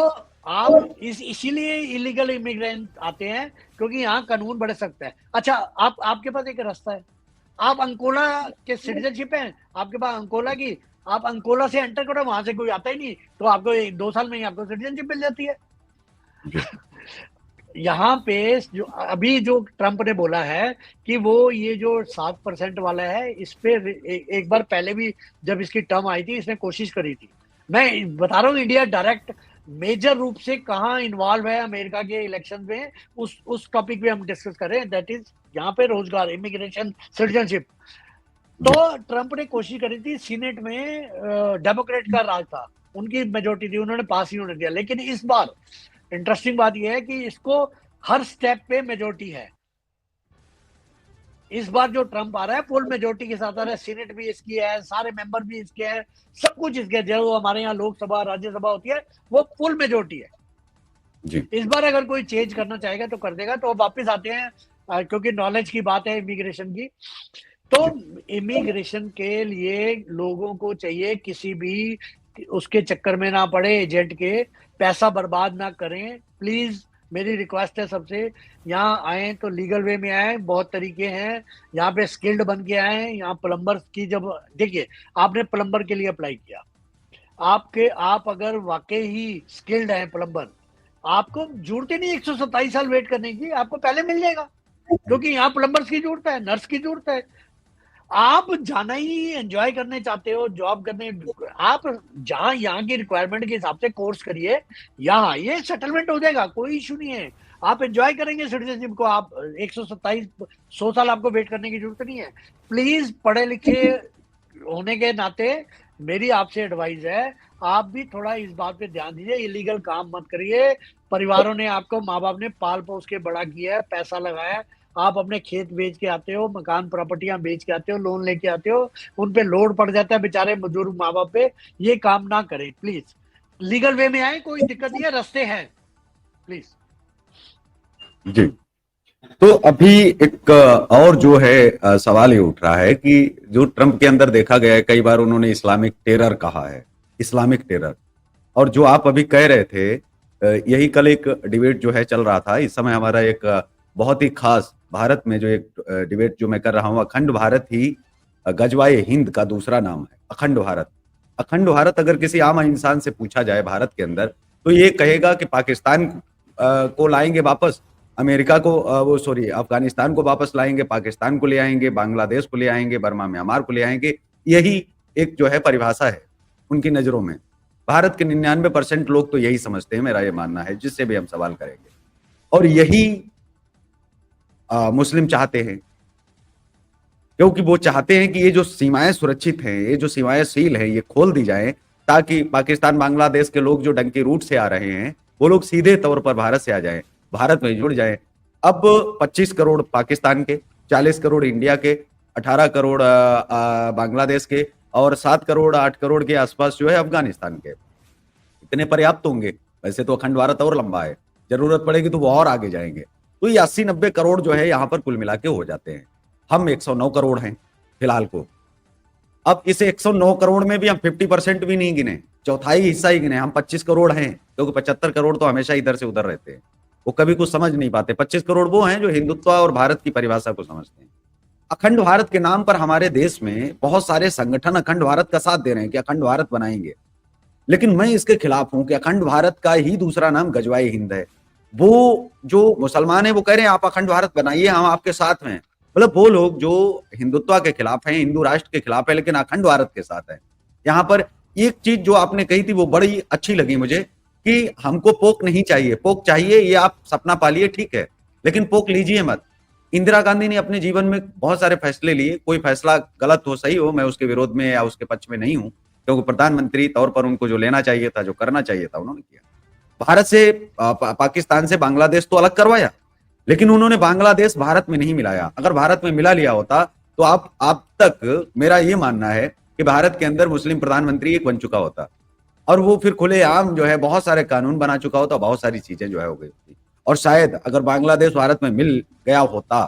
S2: आप इसीलिए इलीगल इमिग्रेंट आते हैं, क्योंकि यहाँ कानून बड़े सख्त है। अच्छा, आपके पास एक रास्ता है, आप अंकोला के सिटीजनशिप है, आपके पास अंकोला की, आप अंकोला से एंटर करो, वहां से कोई आता ही नहीं, तो आपको 2 साल में ही आपको सिटीजनशिप मिल जाती है। यहाँ पे अभी जो ट्रंप ने बोला है कि वो ये जो 7% वाला है, इस पे एक बार पहले भी जब इसकी टर्म आई थी, इसने कोशिश करी थी। मैं बता रहा हूँ, इंडिया डायरेक्ट मेजर रूप से कहाँ इन्वॉल्व है अमेरिका के इलेक्शन में, उस टॉपिक पे हम डिस्कस करें, दैट इज यहाँ पे रोजगार, इमिग्रेशन, सिटीजनशिप। तो ट्रंप ने कोशिश करी थी, सीनेट में डेमोक्रेट का राज था, उनकी मेजोरिटी थी, उन्होंने पास ही होने दिया। लेकिन इस बार इंटरेस्टिंग बात यह है कि इसको हर स्टेप पे मेजोरिटी है। इस बार जो ट्रंप आ रहा है फुल मेजोरिटी के साथ आ रहा है, सीनेट भी इसकी है, सारे मेंबर भी इसके हैं, सब कुछ इसके, जो हमारे यहाँ लोकसभा राज्यसभा होती है वो फुल मेजोरिटी है
S1: जी
S2: इस बार। अगर कोई चेंज करना चाहेगा तो कर देगा। तो अब वापस आते हैं, क्योंकि नॉलेज की बात है इमिग्रेशन की। तो इमिग्रेशन के लिए लोगों को चाहिए, किसी भी उसके चक्कर में ना पड़े, एजेंट के, पैसा बर्बाद ना करें। प्लीज मेरी रिक्वेस्ट है सबसे, यहाँ आए तो लीगल वे में आए, बहुत तरीके हैं, यहाँ पे स्किल्ड बन के आए। यहाँ प्लम्बर की, जब देखिए आपने प्लम्बर के लिए अप्लाई किया, आप अगर वाकई ही स्किल्ड हैं प्लम्बर, आपको जरूरत ही नहीं 127 साल वेट करने की, आपको पहले मिल जाएगा, क्योंकि यहाँ प्लम्बर्स की जरूरत है, नर्स की जरूरत है। आप जाना ही एंजॉय करने चाहते हो, जॉब करने, आप जहां यहाँ की रिक्वायरमेंट के हिसाब से कोर्स करिए, यहाँ आइए, सेटलमेंट हो जाएगा, कोई इशू नहीं है। आप एंजॉय करेंगे सिटीजनशिप को। आप 127 100 साल आपको वेट करने की जरूरत नहीं है। प्लीज पढ़े लिखे होने के नाते मेरी आपसे एडवाइस है, आप भी थोड़ा इस बात पे ध्यान दीजिए, इलीगल काम मत करिए। परिवारों ने आपको, माँ बाप ने पाल पोस के बड़ा किया है, पैसा लगाया है, आप अपने खेत बेच के आते हो, मकान प्रॉपर्टियां बेच के आते हो, लोन लेके आते हो, उन पे लोड पड़ जाता है बेचारे मजदूर माँ बाप पे। ये काम ना करें प्लीज, लीगल वे में आए, कोई दिक्कत नहीं है, रास्ते हैं, प्लीज।
S1: जी। तो अभी एक और जो है सवाल ये उठ रहा है कि जो ट्रंप के अंदर देखा गया है, कई बार उन्होंने इस्लामिक टेरर कहा है, इस्लामिक टेरर। और जो आप अभी कह रहे थे, यही कल एक डिबेट जो है चल रहा था। इस समय हमारा एक बहुत ही खास भारत में जो एक डिबेट जो मैं कर रहा हूं, अखंड भारत ही गजवाए हिंद का दूसरा नाम है, अखंड भारत। अखंड भारत अगर किसी आम इंसान से पूछा जाए भारत के अंदर, तो ये कहेगा कि पाकिस्तान को लाएंगे वापस, अमेरिका को वो सॉरी अफगानिस्तान को वापस लाएंगे, पाकिस्तान को ले आएंगे, बांग्लादेश को ले आएंगे, बर्मा म्यांमार को ले आएंगे। यही एक जो है परिभाषा है उनकी नजरों में। भारत के 99% लोग तो यही समझते हैं, मेरा ये मानना है, जिससे भी हम सवाल करेंगे। और यही मुस्लिम चाहते हैं, क्योंकि वो चाहते हैं कि ये जो सीमाएं सुरक्षित हैं, ये जो सीमाएं सील हैं, ये खोल दी जाएं, ताकि पाकिस्तान बांग्लादेश के लोग जो डंकी रूट से आ रहे हैं, वो लोग सीधे तौर पर भारत से आ जाएं, भारत में जुड़ जाएं। अब 25 करोड़ पाकिस्तान के, 40 करोड़ इंडिया के, 18 करोड़ बांग्लादेश के, और 7 करोड़ 8 करोड़ के आसपास जो है अफगानिस्तान के, इतने पर्याप्त होंगे। वैसे तो अखंड भारत और लंबा है, जरूरत पड़ेगी तो वो और आगे जाएंगे। तो ये 80-90 करोड़ जो है यहाँ पर कुल मिला के हो जाते हैं। हम 109 करोड़ हैं फिलहाल को। अब इस 109 करोड़ में भी हम 50% भी नहीं गिने, चौथाई हिस्सा ही गिने, हम 25 करोड़ हैं, क्योंकि 75 करोड़ तो हमेशा इधर से उधर रहते हैं, वो कभी कुछ समझ नहीं पाते। 25 करोड़ वो हैं जो हिंदुत्व और भारत की परिभाषा को समझते हैं। अखंड भारत के नाम पर हमारे देश में बहुत सारे संगठन अखंड भारत का साथ दे रहे हैं कि अखंड भारत बनाएंगे, लेकिन मैं इसके खिलाफ हूं कि अखंड भारत का ही दूसरा नाम गजवाए हिंद है। वो जो मुसलमान है वो कह रहे हैं आप अखंड भारत बनाइए, हम आपके साथ में। मतलब वो लोग जो हिंदुत्व के खिलाफ हैं, हिंदू राष्ट्र के खिलाफ है, लेकिन अखंड भारत के साथ है। यहाँ पर एक चीज जो आपने कही थी वो बड़ी अच्छी लगी मुझे, कि हमको पोक नहीं चाहिए, पोक चाहिए ये आप सपना पालिए ठीक है, लेकिन पोक लीजिए मत। इंदिरा गांधी ने अपने जीवन में बहुत सारे फैसले लिए, कोई फैसला गलत हो सही हो, मैं उसके विरोध में या उसके पक्ष में नहीं हूं, क्योंकि प्रधानमंत्री तौर पर उनको जो लेना चाहिए था, जो करना चाहिए था, उन्होंने किया। भारत से पाकिस्तान से बांग्लादेश तो अलग करवाया, लेकिन उन्होंने बांग्लादेश भारत में नहीं मिलाया। अगर भारत में मिला लिया होता तो आप तक मेरा ये मानना है कि भारत के अंदर मुस्लिम प्रधानमंत्री एक बन चुका होता, और वो फिर खुलेआम जो है बहुत सारे कानून बना चुका होता, बहुत सारी चीजें जो है हो गई होती। और शायद अगर बांग्लादेश भारत में मिल गया होता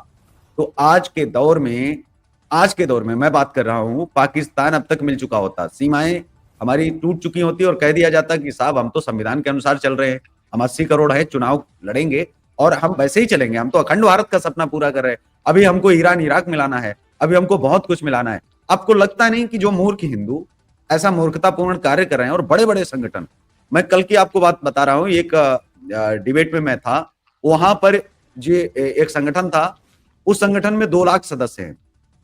S1: तो आज के दौर में मैं बात कर रहा हूं, पाकिस्तान अब तक मिल चुका होता, सीमाएं हमारी टूट चुकी होती और कह दिया जाता कि साहब हम तो संविधान के अनुसार चल रहे हैं, हम 80 करोड़ है, चुनाव लड़ेंगे और हम वैसे ही चलेंगे, हम तो अखंड भारत का सपना पूरा कर रहे हैं। अभी हमको ईरान इराक मिलाना है, अभी हमको बहुत कुछ मिलाना है। आपको लगता नहीं कि जो मूर्ख हिंदू ऐसा मूर्खतापूर्ण कार्य कर रहे हैं, और बड़े बड़े संगठन, मैं कल की आपको बात बता रहा हूं, एक डिबेट में मैं था, वहां पर जो एक संगठन था, उस संगठन में 2 लाख सदस्य हैं,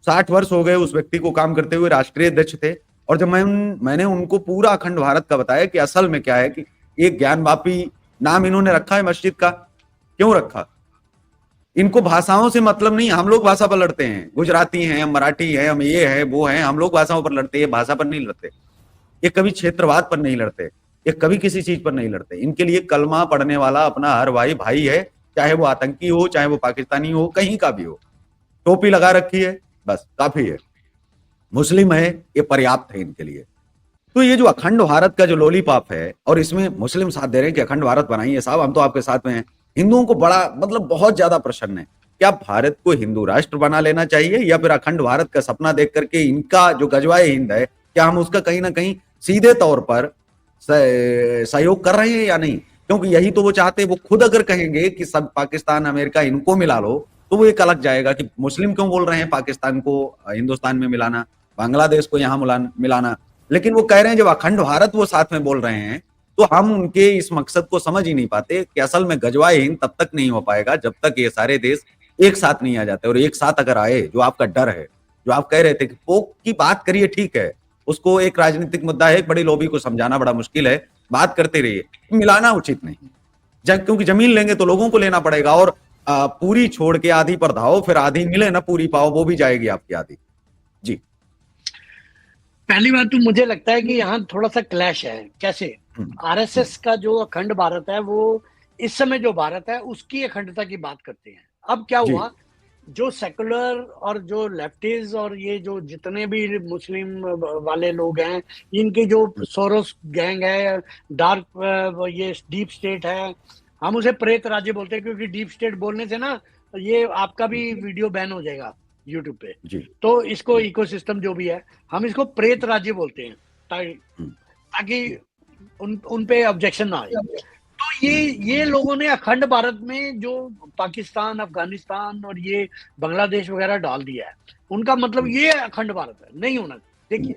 S1: 60 वर्ष हो गए उस व्यक्ति को काम करते हुए, राष्ट्रीय अध्यक्ष थे। और जब मैंने उनको पूरा अखंड भारत का बताया कि असल में क्या है, कि एक ज्ञानवापी नाम इन्होंने रखा है मस्जिद का, क्यों रखा? इनको भाषाओं से मतलब नहीं, हम लोग भाषा पर लड़ते हैं, गुजराती हैं, हम मराठी हैं, हम ये हैं वो हैं, हम लोग भाषाओं पर लड़ते हैं, भाषा पर नहीं लड़ते। ये कभी क्षेत्रवाद पर नहीं लड़ते, ये कभी किसी चीज पर नहीं लड़ते। इनके लिए कलमा पढ़ने वाला अपना हर भाई भाई है, चाहे वो आतंकी हो, चाहे वो पाकिस्तानी हो, कहीं का भी हो, टोपी लगा रखी है, बस काफी है। मुस्लिम है, ये पर्याप्त है इनके लिए। तो ये जो अखंड भारत का जो लॉलीपॉप है, और इसमें मुस्लिम साथ दे रहे हैं कि अखंड भारत बनाइए साहब, हम तो आपके साथ में हैं, हिंदुओं को बड़ा मतलब बहुत ज्यादा प्रश्न है, क्या भारत को हिंदू राष्ट्र बना लेना चाहिए, या फिर अखंड भारत का सपना देख करके इनका जो गजवाए हिंद है, क्या हम उसका कहीं ना कहीं सीधे तौर पर सहयोग कर रहे हैं या नहीं? क्योंकि यही तो वो चाहते हैं। वो खुद अगर कहेंगे कि सब पाकिस्तान अमेरिका इनको मिला लो, तो वो एक अलग जाएगा कि मुस्लिम क्यों बोल रहे हैं पाकिस्तान को हिंदुस्तान में मिलाना, बांग्लादेश को यहाँ मिलाना। लेकिन वो कह रहे हैं जब अखंड भारत वो साथ में बोल रहे हैं, तो हम उनके इस मकसद को समझ ही नहीं पाते कि असल में गजवाए हिंद तब तक नहीं हो पाएगा जब तक ये सारे देश एक साथ नहीं आ जाते। और एक साथ अगर आए, जो आपका डर है, जो आप कह रहे थे कि पोक की बात करिए, ठीक है, उसको एक राजनीतिक मुद्दा है, एक बड़ी लॉबी को समझाना बड़ा मुश्किल है, बात करते रहिए, मिलाना उचित नहीं, क्योंकि जमीन लेंगे तो लोगों को लेना पड़ेगा, और पूरी छोड़ के आधी पर धाओ, फिर आधी मिले ना पूरी पाओ, वो भी जाएगी आपकी आधी। जी,
S2: पहली बात तो मुझे लगता है कि यहाँ थोड़ा सा क्लैश है। कैसे? आरएसएस का जो अखंड भारत है, वो इस समय जो भारत है उसकी अखंडता की बात करते हैं। अब क्या हुआ, जो सेकुलर और जो लेफ्टिस्ट और ये जो जितने भी मुस्लिम वाले लोग हैं, इनके जो सोरोस गैंग है, डार्क ये डीप स्टेट है, हम उसे प्रेत राज्य बोलते हैं, क्योंकि डीप स्टेट बोलने से ना ये आपका भी वीडियो बैन हो जाएगा यूट्यूब पे। तो इसको इकोसिस्टम जो भी है, हम इसको प्रेत राज्य बोलते हैं, ताकि उन पे ऑब्जेक्शन ना आए। तो ये लोगों ने अखंड भारत में जो पाकिस्तान, अफगानिस्तान और ये बांग्लादेश वगैरह डाल दिया है, उनका मतलब ये अखंड भारत है, नहीं होना। देखिए,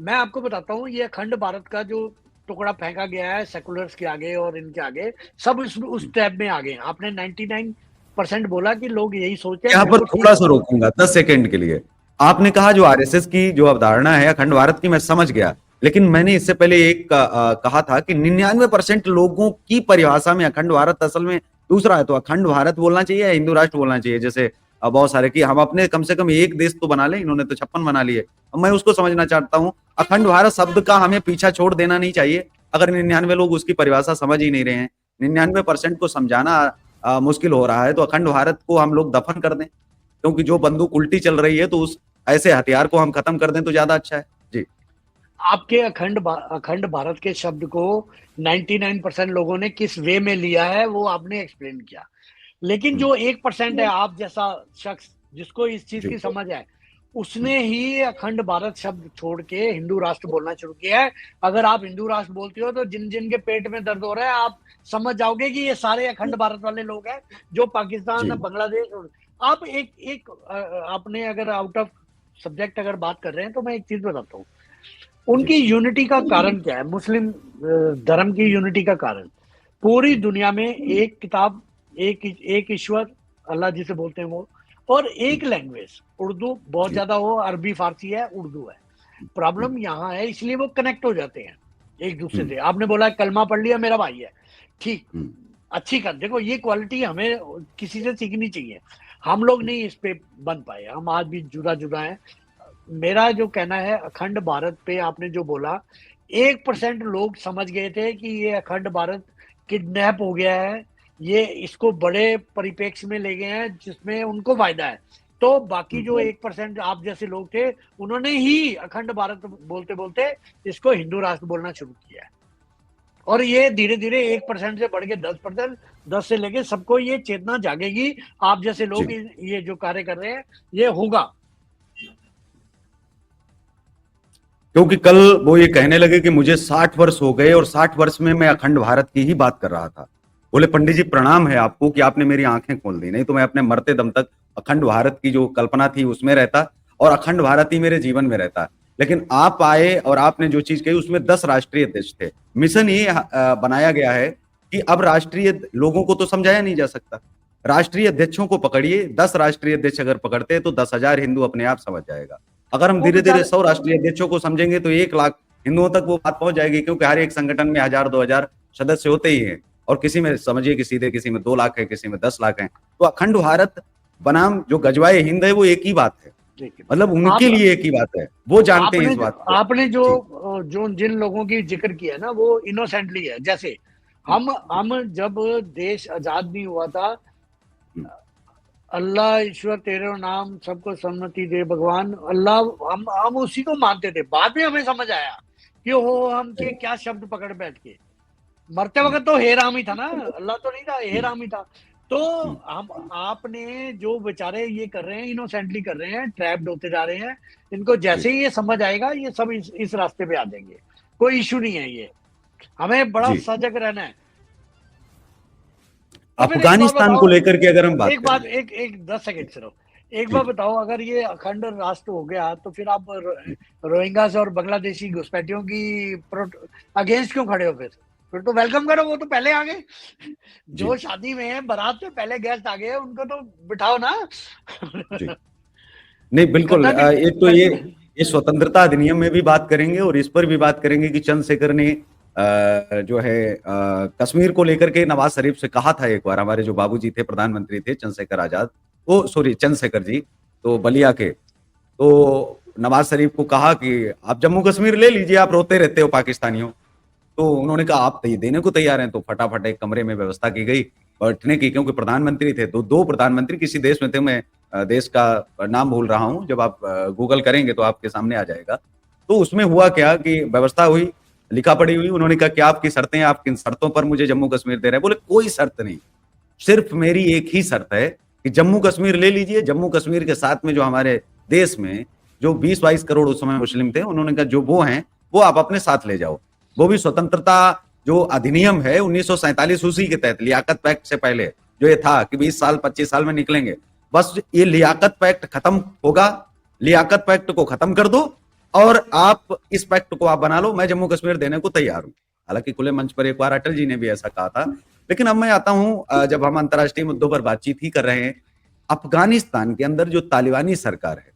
S2: मैं आपको बताता हूँ, ये अखंड भारत का जो टुकड़ा फेंका गया है सेकुलर्स के आगे और इनके आगे, सब उस टैब में आ गए। आपने 99% बोला कि लोग यही सोचते हैं।
S1: यहाँ पर थोड़ा सा रोकूंगा 10 सेकंड के लिए। आपने कहा जो आरएसएस की जो अवधारणा है अखंड भारत की, मैं समझ गया, लेकिन मैंने इससे पहले एक कहा था कि 99% लोगों की परिभाषा में अखंड भारत असल में दूसरा है। तो अखंड भारत बोलना चाहिए या हिंदू राष्ट्र बोलना चाहिए? जैसे बहुत सारे कि हम अपने कम से कम एक देश तो बना लें, इन्होंने तो 56 बना लिए। मैं उसको समझना चाहता हूँ, अखंड भारत शब्द का हमें पीछा छोड़ देना नहीं चाहिए। अगर 99 लोग उसकी परिभाषा समझ ही नहीं रहे हैं, 99% को समझाना मुश्किल हो रहा है, तो अखंड भारत को हम लोग दफन कर दें, क्योंकि जो बंदूक उल्टी चल रही है तो उस ऐसे हथियार को हम खत्म कर दें तो ज्यादा अच्छा है। जी,
S2: आपके अखंड भारत के शब्द को 99% लोगों ने किस वे में लिया है वो आपने एक्सप्लेन किया, लेकिन जो 1% है, आप जैसा शख्स जिसको इस चीज की समझ है, उसने ही अखंड भारत शब्द छोड़ के हिंदू राष्ट्र बोलना शुरू किया है। अगर आप हिंदू राष्ट्र बोलते हो तो जिन जिन के पेट में दर्द हो रहा है, आप समझ जाओगे कि ये सारे अखंड भारत वाले लोग हैं जो पाकिस्तान, बांग्लादेश। आप आपने अगर आउट ऑफ सब्जेक्ट अगर बात कर रहे हैं, तो मैं एक चीज बताता हूँ, उनकी यूनिटी का कारण क्या है? मुस्लिम धर्म की यूनिटी का कारण, पूरी दुनिया में एक किताब, एक ईश्वर, अल्लाह जिसे बोलते हैं वो, और एक लैंग्वेज, उर्दू बहुत ज्यादा हो, अरबी फारसी है, उर्दू है। प्रॉब्लम यहाँ है, इसलिए वो कनेक्ट हो जाते हैं। एक दूसरे से। आपने बोला कलमा पढ़ लिया, मेरा भाई है, ठीक,
S1: हम्म,
S2: अच्छी कर, देखो ये क्वालिटी हमें किसी से सीखनी चाहिए। हम लोग नहीं इस पे बन पाए, हम आज भी जुदा जुदा हैं। मेरा जो कहना है अखंड भारत पे आपने जो बोला, 1% लोग समझ गए थे कि ये अखंड भारत किडनैप हो गया है, ये इसको बड़े परिप्रेक्ष्य में ले गए हैं जिसमें उनको फायदा है। तो बाकी जो 1% आप जैसे लोग थे, उन्होंने ही अखंड भारत बोलते बोलते इसको हिंदू राष्ट्र बोलना शुरू किया है। और ये धीरे धीरे 1% से बढ़ के 10%, 10 से लेके सबको ये चेतना जागेगी, आप जैसे लोग
S1: जी।
S2: ये जो कार्य कर रहे हैं ये होगा।
S1: क्योंकि कल वो ये कहने लगे कि मुझे 60 वर्ष हो गए और 60 वर्ष में मैं अखंड भारत की ही बात कर रहा था। बोले पंडित जी प्रणाम है आपको कि आपने मेरी आंखें खोल दी, नहीं तो मैं अपने मरते दम तक अखंड भारत की जो कल्पना थी उसमें रहता और अखंड भारत ही मेरे जीवन में रहता। लेकिन आप आए और आपने जो चीज कही उसमें 10 राष्ट्रीय अध्यक्ष थे। मिशन ये बनाया गया है कि अब राष्ट्रीय लोगों को तो समझाया नहीं जा सकता, राष्ट्रीय अध्यक्षों को पकड़िए, 10 राष्ट्रीय अध्यक्ष अगर पकड़ते हैं तो 10,000 हिंदू अपने आप समझ जाएगा। अगर हम
S2: वो
S1: धीरे धीरे
S2: बेचारे
S1: 100 राष्ट्रीय अध्यक्षों को समझेंगे तो 1 लाख हिंदुओं तक वो बात पहुंच जाएगी, क्योंकि हर एक संगठन में 1,000-2,000 सदस्य होते ही हैं और किसी में समझिए कि सीधे किसी में 2 लाख है, किसी में 10 लाख है। तो अखंड भारत बनाम जो गजवाए हिंद है वो एक ही बात है,
S2: देखिए,
S1: मतलब उनके
S2: आप
S1: लिए एक ही बात है, वो जानते हैं इस बात को।
S2: आपने
S1: जी।
S2: जो जिन लोगों की जिक्र किया है ना, वो इनोसेंटली है। जैसे हम जब देश आजाद नहीं हुआ था,
S1: हम्म,
S2: अल्लाह ईश्वर तेरे नाम सबको सम्मति दे भगवान अल्लाह, हम उसी को मानते थे। बाद में हमें समझ आया कि हो हम के क्या शब्द पकड़ बैठ के, मरते वक्त तो हे राम ही था ना, अल्लाह तो नहीं था, हे राम ही था। तो हम आपने जो बेचारे ये कर रहे हैं, इनोसेंटली कर रहे हैं, ट्रैप्ड होते जा रहे हैं, इनको जैसे ही ये समझ आएगा ये सब इस रास्ते पे आ जाएंगे। कोई इशू नहीं है ये, हमें बड़ा
S1: जी।
S2: सजग रहना है। तो फिर एक बात
S1: अफगानिस्तान
S2: बताओ,
S1: को लेकर के अगर हम बात
S2: एक बात,
S1: करें।
S2: एक एक 10 सेकंड सिर्फ, एक
S1: जी।
S2: बात बताओ, अगर ये अखंड राष्ट्र हो गया तो फिर आप रोहिंग्यास और बांग्लादेशी घुसपैठियों की अगेंस्ट क्यों खड़े हो? फिर तो वेलकम करो, वो तो पहले आ गए।
S1: जी।
S2: जो शादी में है बारात से पहले गेस्ट आ गए, उनको तो बिठाओ ना।
S1: जी। नहीं बिल्कुल,
S2: गद्दारी
S1: एक तो
S2: करनी।
S1: ये स्वतंत्रता अधिनियम में भी बात करेंगे और इस पर भी बात करेंगे कि चंद्रशेखर ने जो है कश्मीर को लेकर के नवाज शरीफ से कहा था एक बार, हमारे जो बाबूजी थे प्रधानमंत्री थे चंद्रशेखर आजाद, वो सॉरी चंद्रशेखर जी, तो बलिया के, तो नवाज शरीफ को कहा कि आप जम्मू कश्मीर ले लीजिए, आप रोते रहते हो पाकिस्तानियों। तो उन्होंने कहा आप देने को तैयार हैं, तो फटाफट एक कमरे में व्यवस्था की गई बैठने की, क्योंकि प्रधानमंत्री थे, दो प्रधानमंत्री किसी देश में थे, मैं देश का नाम भूल रहा हूं, जब आप गूगल करेंगे तो आपके सामने आ जाएगा। तो उसमें हुआ क्या कि व्यवस्था हुई, लिखा पड़ी हुई, उन्होंने कहा क्या आपकी शर्तें हैं, आप किन शर्तों पर मुझे जम्मू कश्मीर दे रहे हैं? बोले कोई शर्त नहीं, सिर्फ मेरी एक ही शर्त है कि जम्मू कश्मीर ले लीजिए, जम्मू कश्मीर के साथ में जो हमारे देश में जो 20-22 करोड़ उस समय मुस्लिम थे, उन्होंने कहा जो वो हैं वो आप अपने साथ ले जाओ। वो भी स्वतंत्रता जो अधिनियम है 1947 उसी के तहत, लियाकत पैक्ट से पहले जो ये था कि 20 साल 25 साल में निकलेंगे, बस ये लियाकत पैक्ट खत्म होगा, लियाकत पैक्ट को खत्म कर दो और आप इस पैक्ट को आप बना लो, मैं जम्मू कश्मीर देने को तैयार हूं। हालांकि खुले मंच पर एक बार अटल जी ने भी ऐसा कहा था। लेकिन अब मैं आता हूं, जब हम अंतर्राष्ट्रीय मुद्दों पर बातचीत ही कर रहे हैं, अफगानिस्तान के अंदर जो तालिबानी सरकार है,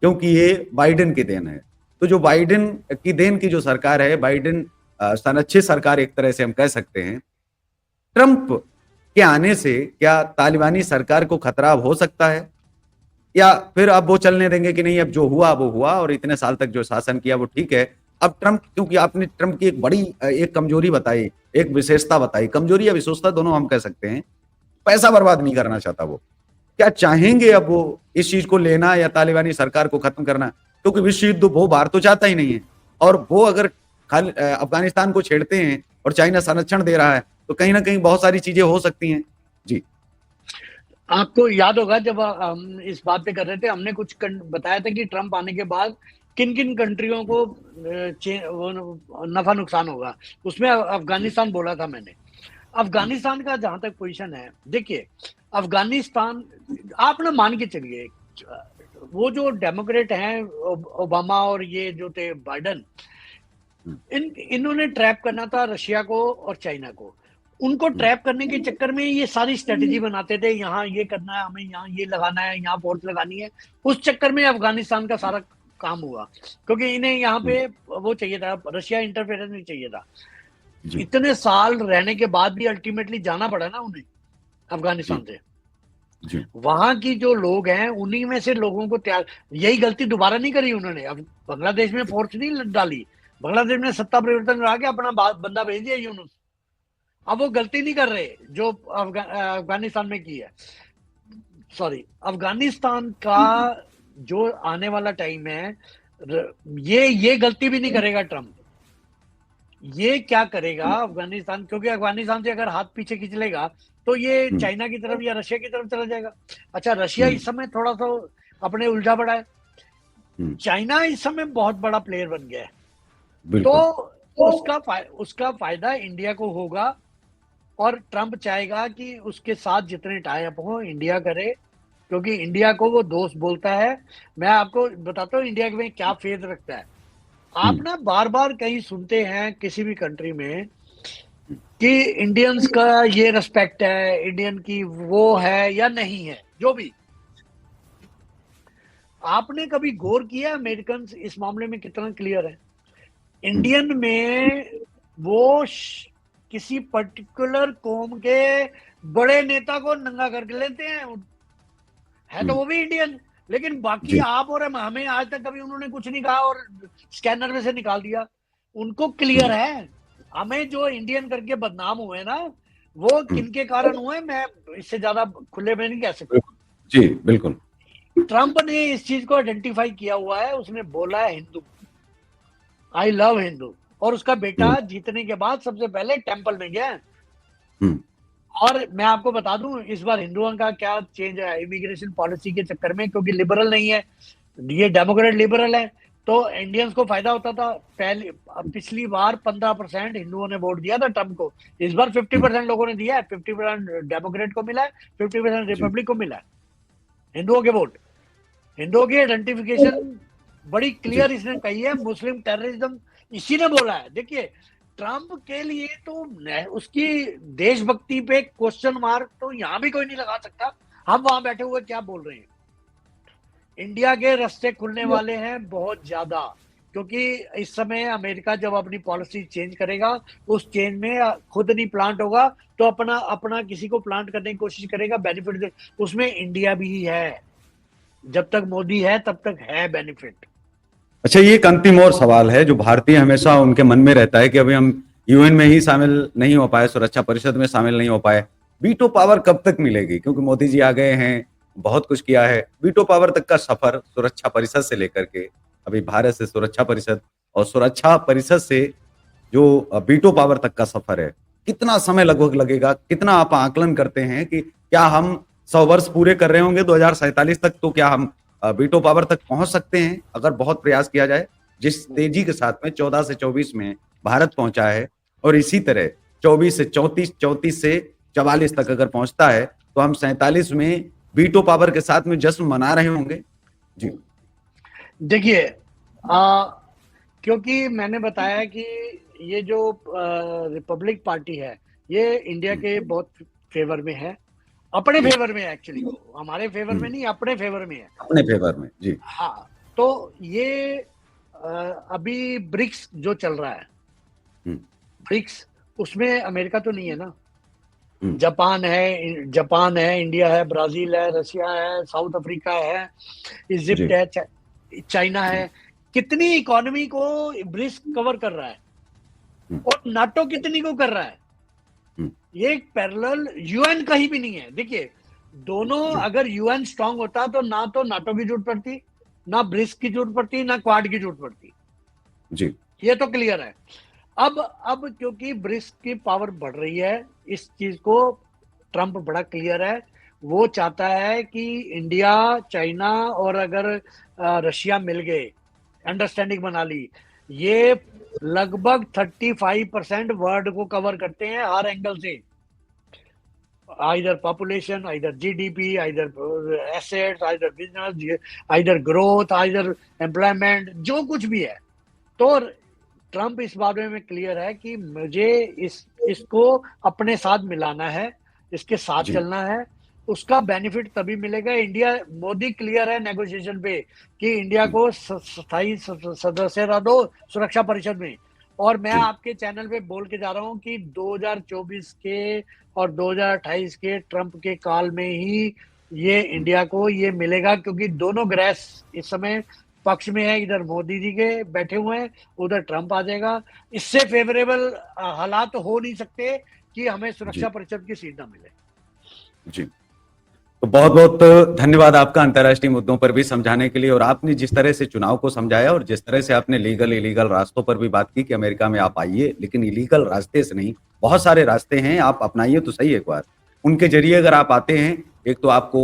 S1: क्योंकि ये बाइडेन की देन है, तो जो बाइडेन की देन की जो सरकार है, बाइडेन संरक्षित सरकार एक तरह से हम कह सकते हैं, ट्रंप के आने से क्या तालिबानी सरकार को खतरा हो सकता है, या फिर अब वो चलने देंगे कि नहीं अब जो हुआ वो हुआ और इतने साल तक जो शासन किया वो ठीक है? अब ट्रंप, क्योंकि आपने ट्रंप की एक बड़ी एक कमजोरी बताई, एक विशेषता बताई, कमजोरी या विशेषता दोनों हम कह सकते हैं, पैसा बर्बाद नहीं करना चाहता वो। क्या चाहेंगे अब वो इस चीज को लेना या तालिबानी सरकार को खत्म करना? क्योंकि विश्व युद्ध वो बाहर तो चाहता ही नहीं है, और वो अगर खाली अफगानिस्तान को छेड़ते हैं और चाइना संरक्षण दे रहा है तो कहीं ना कहीं बहुत सारी चीजें हो सकती हैं। जी।
S2: आपको याद होगा जब हम इस बात पे कर रहे थे, हमने कुछ बताया था कि ट्रंप आने के बाद किन किन कंट्रियों को नफा नुकसान होगा, उसमें अफगानिस्तान बोला था मैंने। अफगानिस्तान का जहां तक पोजीशन है, देखिए अफगानिस्तान, आप ना मान के चलिए, वो जो डेमोक्रेट हैं ओबामा और ये जो थे बाइडन, इन्होंने ट्रैप करना था रशिया को और चाइना को। उनको ट्रैप करने के चक्कर में ये सारी स्ट्रेटेजी बनाते थे, यहाँ ये करना है हमें, यहाँ ये लगाना है, यहाँ फोर्स लगानी है। उस चक्कर में अफगानिस्तान का सारा काम हुआ, क्योंकि इन्हें यहाँ पे वो चाहिए था, रशिया इंटरफेरेंस नहीं चाहिए था।
S1: जी
S2: इतने साल रहने के बाद भी अल्टीमेटली जाना पड़ा ना उन्हें
S1: जी
S2: अफगानिस्तान से।
S1: जी
S2: वहां की जो लोग हैं उन्हीं में से लोगों को त्याग, यही गलती दोबारा नहीं करी उन्होंने। अब बांग्लादेश में फोर्स नहीं डाली, बांग्लादेश में सत्ता परिवर्तन करा के अपना बंदा भेज दिया यूनुस। अब वो गलती नहीं कर रहे जो अफगानिस्तान में की है। सॉरी, अफगानिस्तान का जो आने वाला टाइम है, ये गलती भी नहीं करेगा ट्रम्प। ये क्या करेगा अफगानिस्तान, क्योंकि अफगानिस्तान से अगर हाथ पीछे खींच लेगा तो ये चाइना की तरफ या रशिया की तरफ चला जाएगा। अच्छा, रशिया इस समय थोड़ा सा अपने उलझा पड़ा है, चाइना इस समय बहुत बड़ा प्लेयर बन गया है, तो उसका फायदा इंडिया को होगा। और ट्रम्प चाहेगा कि उसके साथ जितने टाई अप हो इंडिया करे, क्योंकि इंडिया को वो दोस्त बोलता है। मैं आपको बताता हूँ इंडिया में क्या फेथ रखता है। आप ना बार बार कहीं सुनते हैं किसी भी कंट्री में कि इंडियंस का ये रिस्पेक्ट है, इंडियन की वो है या नहीं है, जो भी। आपने कभी गौर किया अमेरिकन इस मामले में कितना क्लियर है? इंडियन में वो किसी पर्टिकुलर कौम के बड़े नेता को नंगा करके लेते हैं, है तो वो भी इंडियन, लेकिन बाकी आप और हमें आज तक कभी उन्होंने कुछ नहीं कहा और स्कैनर में से निकाल दिया। उनको क्लियर है हमें जो इंडियन करके बदनाम हुए ना, वो किनके कारण हुए, मैं इससे ज्यादा खुले में नहीं कह सकता।
S1: जी बिल्कुल।
S2: ट्रंप ने इस चीज को आइडेंटिफाई किया हुआ है, उसने बोला है हिंदू, आई लव हिंदू, और उसका बेटा जीतने के बाद सबसे पहले टेंपल में गया। और मैं आपको बता दूं इस बार हिंदुओं का क्या चेंज है इमिग्रेशन पॉलिसी के चक्कर में, क्योंकि लिबरल नहीं है ये, डेमोक्रेट लिबरल है, तो इंडियंस को फायदा होता था। पिछली बार 15% हिंदुओं ने वोट दिया था ट्रम्प को, इस बार 50% लोगों ने दिया है। 50% डेमोक्रेट को मिला है, 50% रिपब्लिक को मिला है हिंदुओं के वोट। हिंदुओं की आइडेंटिफिकेशन बड़ी क्लियर इसने कही है, मुस्लिम टेररिज्म इसी ने बोला है। देखिए ट्रंप के लिए तो उसकी देशभक्ति पे क्वेश्चन मार्क तो यहां भी कोई नहीं लगा सकता। हम वहां बैठे हुए क्या बोल रहे हैं, इंडिया के रास्ते खुलने वाले हैं बहुत ज्यादा, क्योंकि इस समय अमेरिका जब अपनी पॉलिसी चेंज करेगा, उस चेंज में खुद नहीं प्लांट होगा तो अपना अपना किसी को प्लांट करने की कोशिश करेगा, बेनिफिट दे, उसमें इंडिया भी है। जब तक मोदी है तब तक है बेनिफिट।
S1: अच्छा, ये एक अंतिम और सवाल है जो भारतीय हमेशा उनके मन में रहता है कि अभी हम यूएन में ही शामिल नहीं हो पाए, सुरक्षा परिषद में शामिल नहीं हो पाए, वीटो पावर कब तक मिलेगी? क्योंकि मोदी जी आ गए हैं, बहुत कुछ किया है, वीटो पावर तक का सफर सुरक्षा परिषद से लेकर के अभी भारत से सुरक्षा परिषद और सुरक्षा परिषद से जो वीटो पावर तक का सफर है, कितना समय लगभग लगेगा? कितना आप आकलन करते हैं कि क्या हम 100 वर्ष पूरे कर रहे होंगे 2047 तक, तो क्या हम वीटो पावर तक पहुंच सकते हैं अगर बहुत प्रयास किया जाए? जिस तेजी के साथ में 14 से 24 में भारत पहुंचा है, और इसी तरह 24 से 34, 34 से 44 तक अगर पहुंचता है, तो हम 47 में वीटो पावर के साथ में जश्न मना रहे होंगे। जी
S2: देखिए, क्योंकि मैंने बताया कि ये जो रिपब्लिक पार्टी है ये इंडिया के बहुत फेवर में है, अपने फेवर में है एक्चुअली, हमारे फेवर में नहीं, अपने फेवर में है,
S1: अपने फेवर में। जी
S2: हाँ, तो ये अभी ब्रिक्स जो चल रहा है, ब्रिक्स, उसमें अमेरिका तो नहीं है ना, जापान है, इंडिया है, ब्राजील है, रशिया है, साउथ अफ्रीका है, इजिप्ट है, चाइना है। कितनी इकोनॉमी को ब्रिक्स कवर कर रहा है, और नाटो कितनी को कर रहा है? ये एक पैरेलल यूएन कहीं भी नहीं है। देखिए दोनों, अगर यूएन स्ट्रांग होता तो ना तो नाटो की जरूरत पड़ती, ना ब्रिक्स की जरूरत पड़ती, ना क्वाड की जरूरत पड़ती।
S1: जी
S2: ये तो क्लियर है। अब क्योंकि ब्रिक्स की पावर बढ़ रही है, इस चीज को ट्रंप बड़ा क्लियर है, वो चाहता है कि इंडिया, चाइना और अगर रशिया मिल गए, अंडरस्टैंडिंग बना ली, ये लगभग 35% वर्ल्ड को कवर करते हैं हर एंगल से, either population, either GDP, either assets, either business, either growth, either employment, जो कुछ भी है। तो ट्रंप इस बारे में क्लियर है कि मुझे इसको अपने साथ मिलाना है, इसके साथ चलना है, उसका बेनिफिट तभी मिलेगा। इंडिया, मोदी क्लियर है नेगोशिएशन पे कि इंडिया को स्थायी सदस्य दो सुरक्षा परिषद में। और मैं
S1: जी
S2: आपके चैनल पे बोल के जा रहा हूं कि 2024 के और 2028 के ट्रंप के काल में ही ये इंडिया को ये मिलेगा, क्योंकि दोनों ग्रह इस समय पक्ष में है। इधर मोदी जी के बैठे हुए हैं, उधर ट्रंप आ जाएगा। इससे फेवरेबल हालात हो नहीं सकते कि हमें
S1: जी
S2: सुरक्षा परिषद की सीट ना मिले।
S1: जी। तो बहुत बहुत धन्यवाद आपका अंतर्राष्ट्रीय मुद्दों पर भी समझाने के लिए, और आपने जिस तरह से चुनाव को समझाया और जिस तरह से आपने लीगल इलीगल रास्तों पर भी बात की कि अमेरिका में आप आइए, लेकिन इलीगल रास्ते से नहीं, बहुत सारे रास्ते हैं, आप अपनाइए तो सही एक बार। उनके जरिए अगर आप आते हैं, एक तो आपको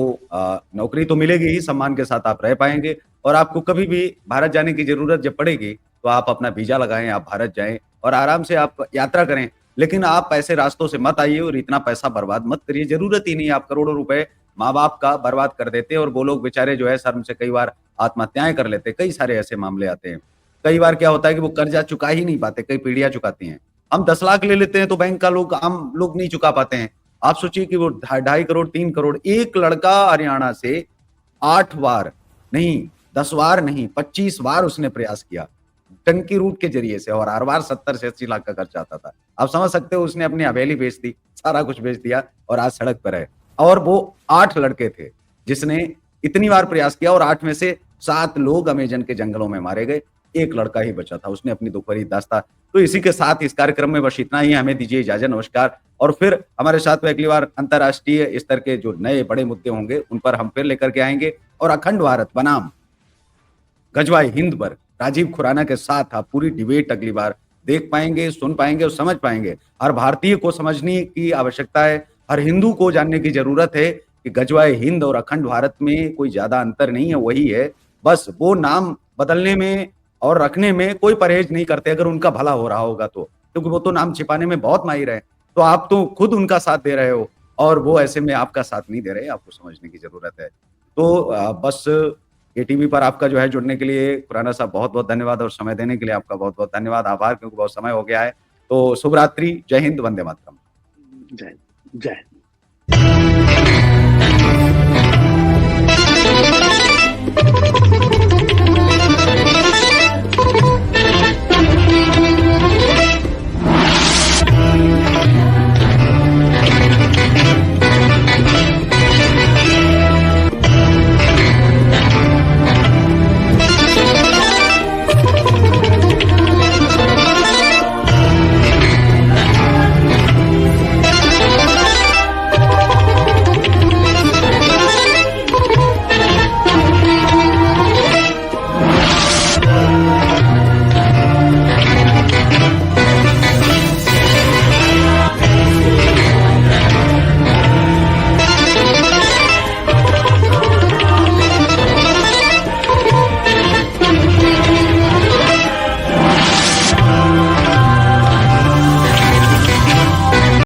S1: नौकरी तो मिलेगी ही, सम्मान के साथ आप रह पाएंगे, और आपको कभी भी भारत जाने की जरूरत जब पड़ेगी तो आप अपना वीजा लगाएं, आप भारत जाएं और आराम से आप यात्रा करें। लेकिन आप ऐसे रास्तों से मत आइए और इतना पैसा बर्बाद मत करिए, जरूरत ही नहीं। आप करोड़ों रुपए माँ बाप का बर्बाद कर देते, और वो लोग बेचारे जो है शर्म से कई बार आत्महत्याएं कर लेते। कई सारे ऐसे मामले आते हैं। कई बार क्या होता है कि वो कर्जा चुका ही नहीं पाते, कई पीढ़ियां चुकाती हैं। हम 10 लाख ले लेते हैं तो बैंक का लोग, आम लोग नहीं चुका पाते हैं। आप सोचिए कि वो 2.5 करोड़ 3 करोड़, एक लड़का हरियाणा से 8 बार नहीं, 10 बार नहीं, 25 बार उसने प्रयास किया टंकी रूट के जरिए से, और हर बार 70 से 80 लाख का खर्चा आता था। आप समझ सकते हो, उसने अपनी हवेली बेच दी, सारा कुछ बेच दिया, और आज सड़क पर है। और वो 8 लड़के थे जिसने इतनी बार प्रयास किया, और 8 में से 7 लोग अमेजन के जंगलों में मारे गए, एक लड़का ही बचा था, उसने अपनी दुख भरी दास्तां। तो इसी के साथ इस कार्यक्रम में बस इतना ही, हमें दीजिए इजाजत, नमस्कार। और फिर हमारे साथ में अगली बार अंतर्राष्ट्रीय स्तर के जो नए बड़े मुद्दे होंगे उन पर हम फिर लेकर के आएंगे, और अखंड भारत बनाम गजवाए हिंद पर राजीव खुराना के साथ आप पूरी डिबेट अगली बार देख पाएंगे, सुन पाएंगे और समझ पाएंगे। हर भारतीय को समझने की आवश्यकता है, हर हिंदू को जानने की जरूरत है कि गजवाए हिंद और अखंड भारत में कोई ज्यादा अंतर नहीं है, वही है। बस वो नाम बदलने में और रखने में कोई परहेज नहीं करते, अगर उनका भला हो रहा होगा तो, क्योंकि वो तो नाम छिपाने में बहुत माहिर है। तो आप तो खुद उनका साथ दे रहे हो, और वो ऐसे में आपका साथ नहीं दे रहे, आपको समझने की जरूरत है। तो बस एटीवी पर आपका जो है जुड़ने के लिए खुराना साहब बहुत बहुत धन्यवाद, और समय देने के लिए आपका बहुत बहुत धन्यवाद, आभार, क्योंकि बहुत समय हो गया है। तो शुभ रात्रि, जय हिंद, वंदे मातरम।
S2: जय जय।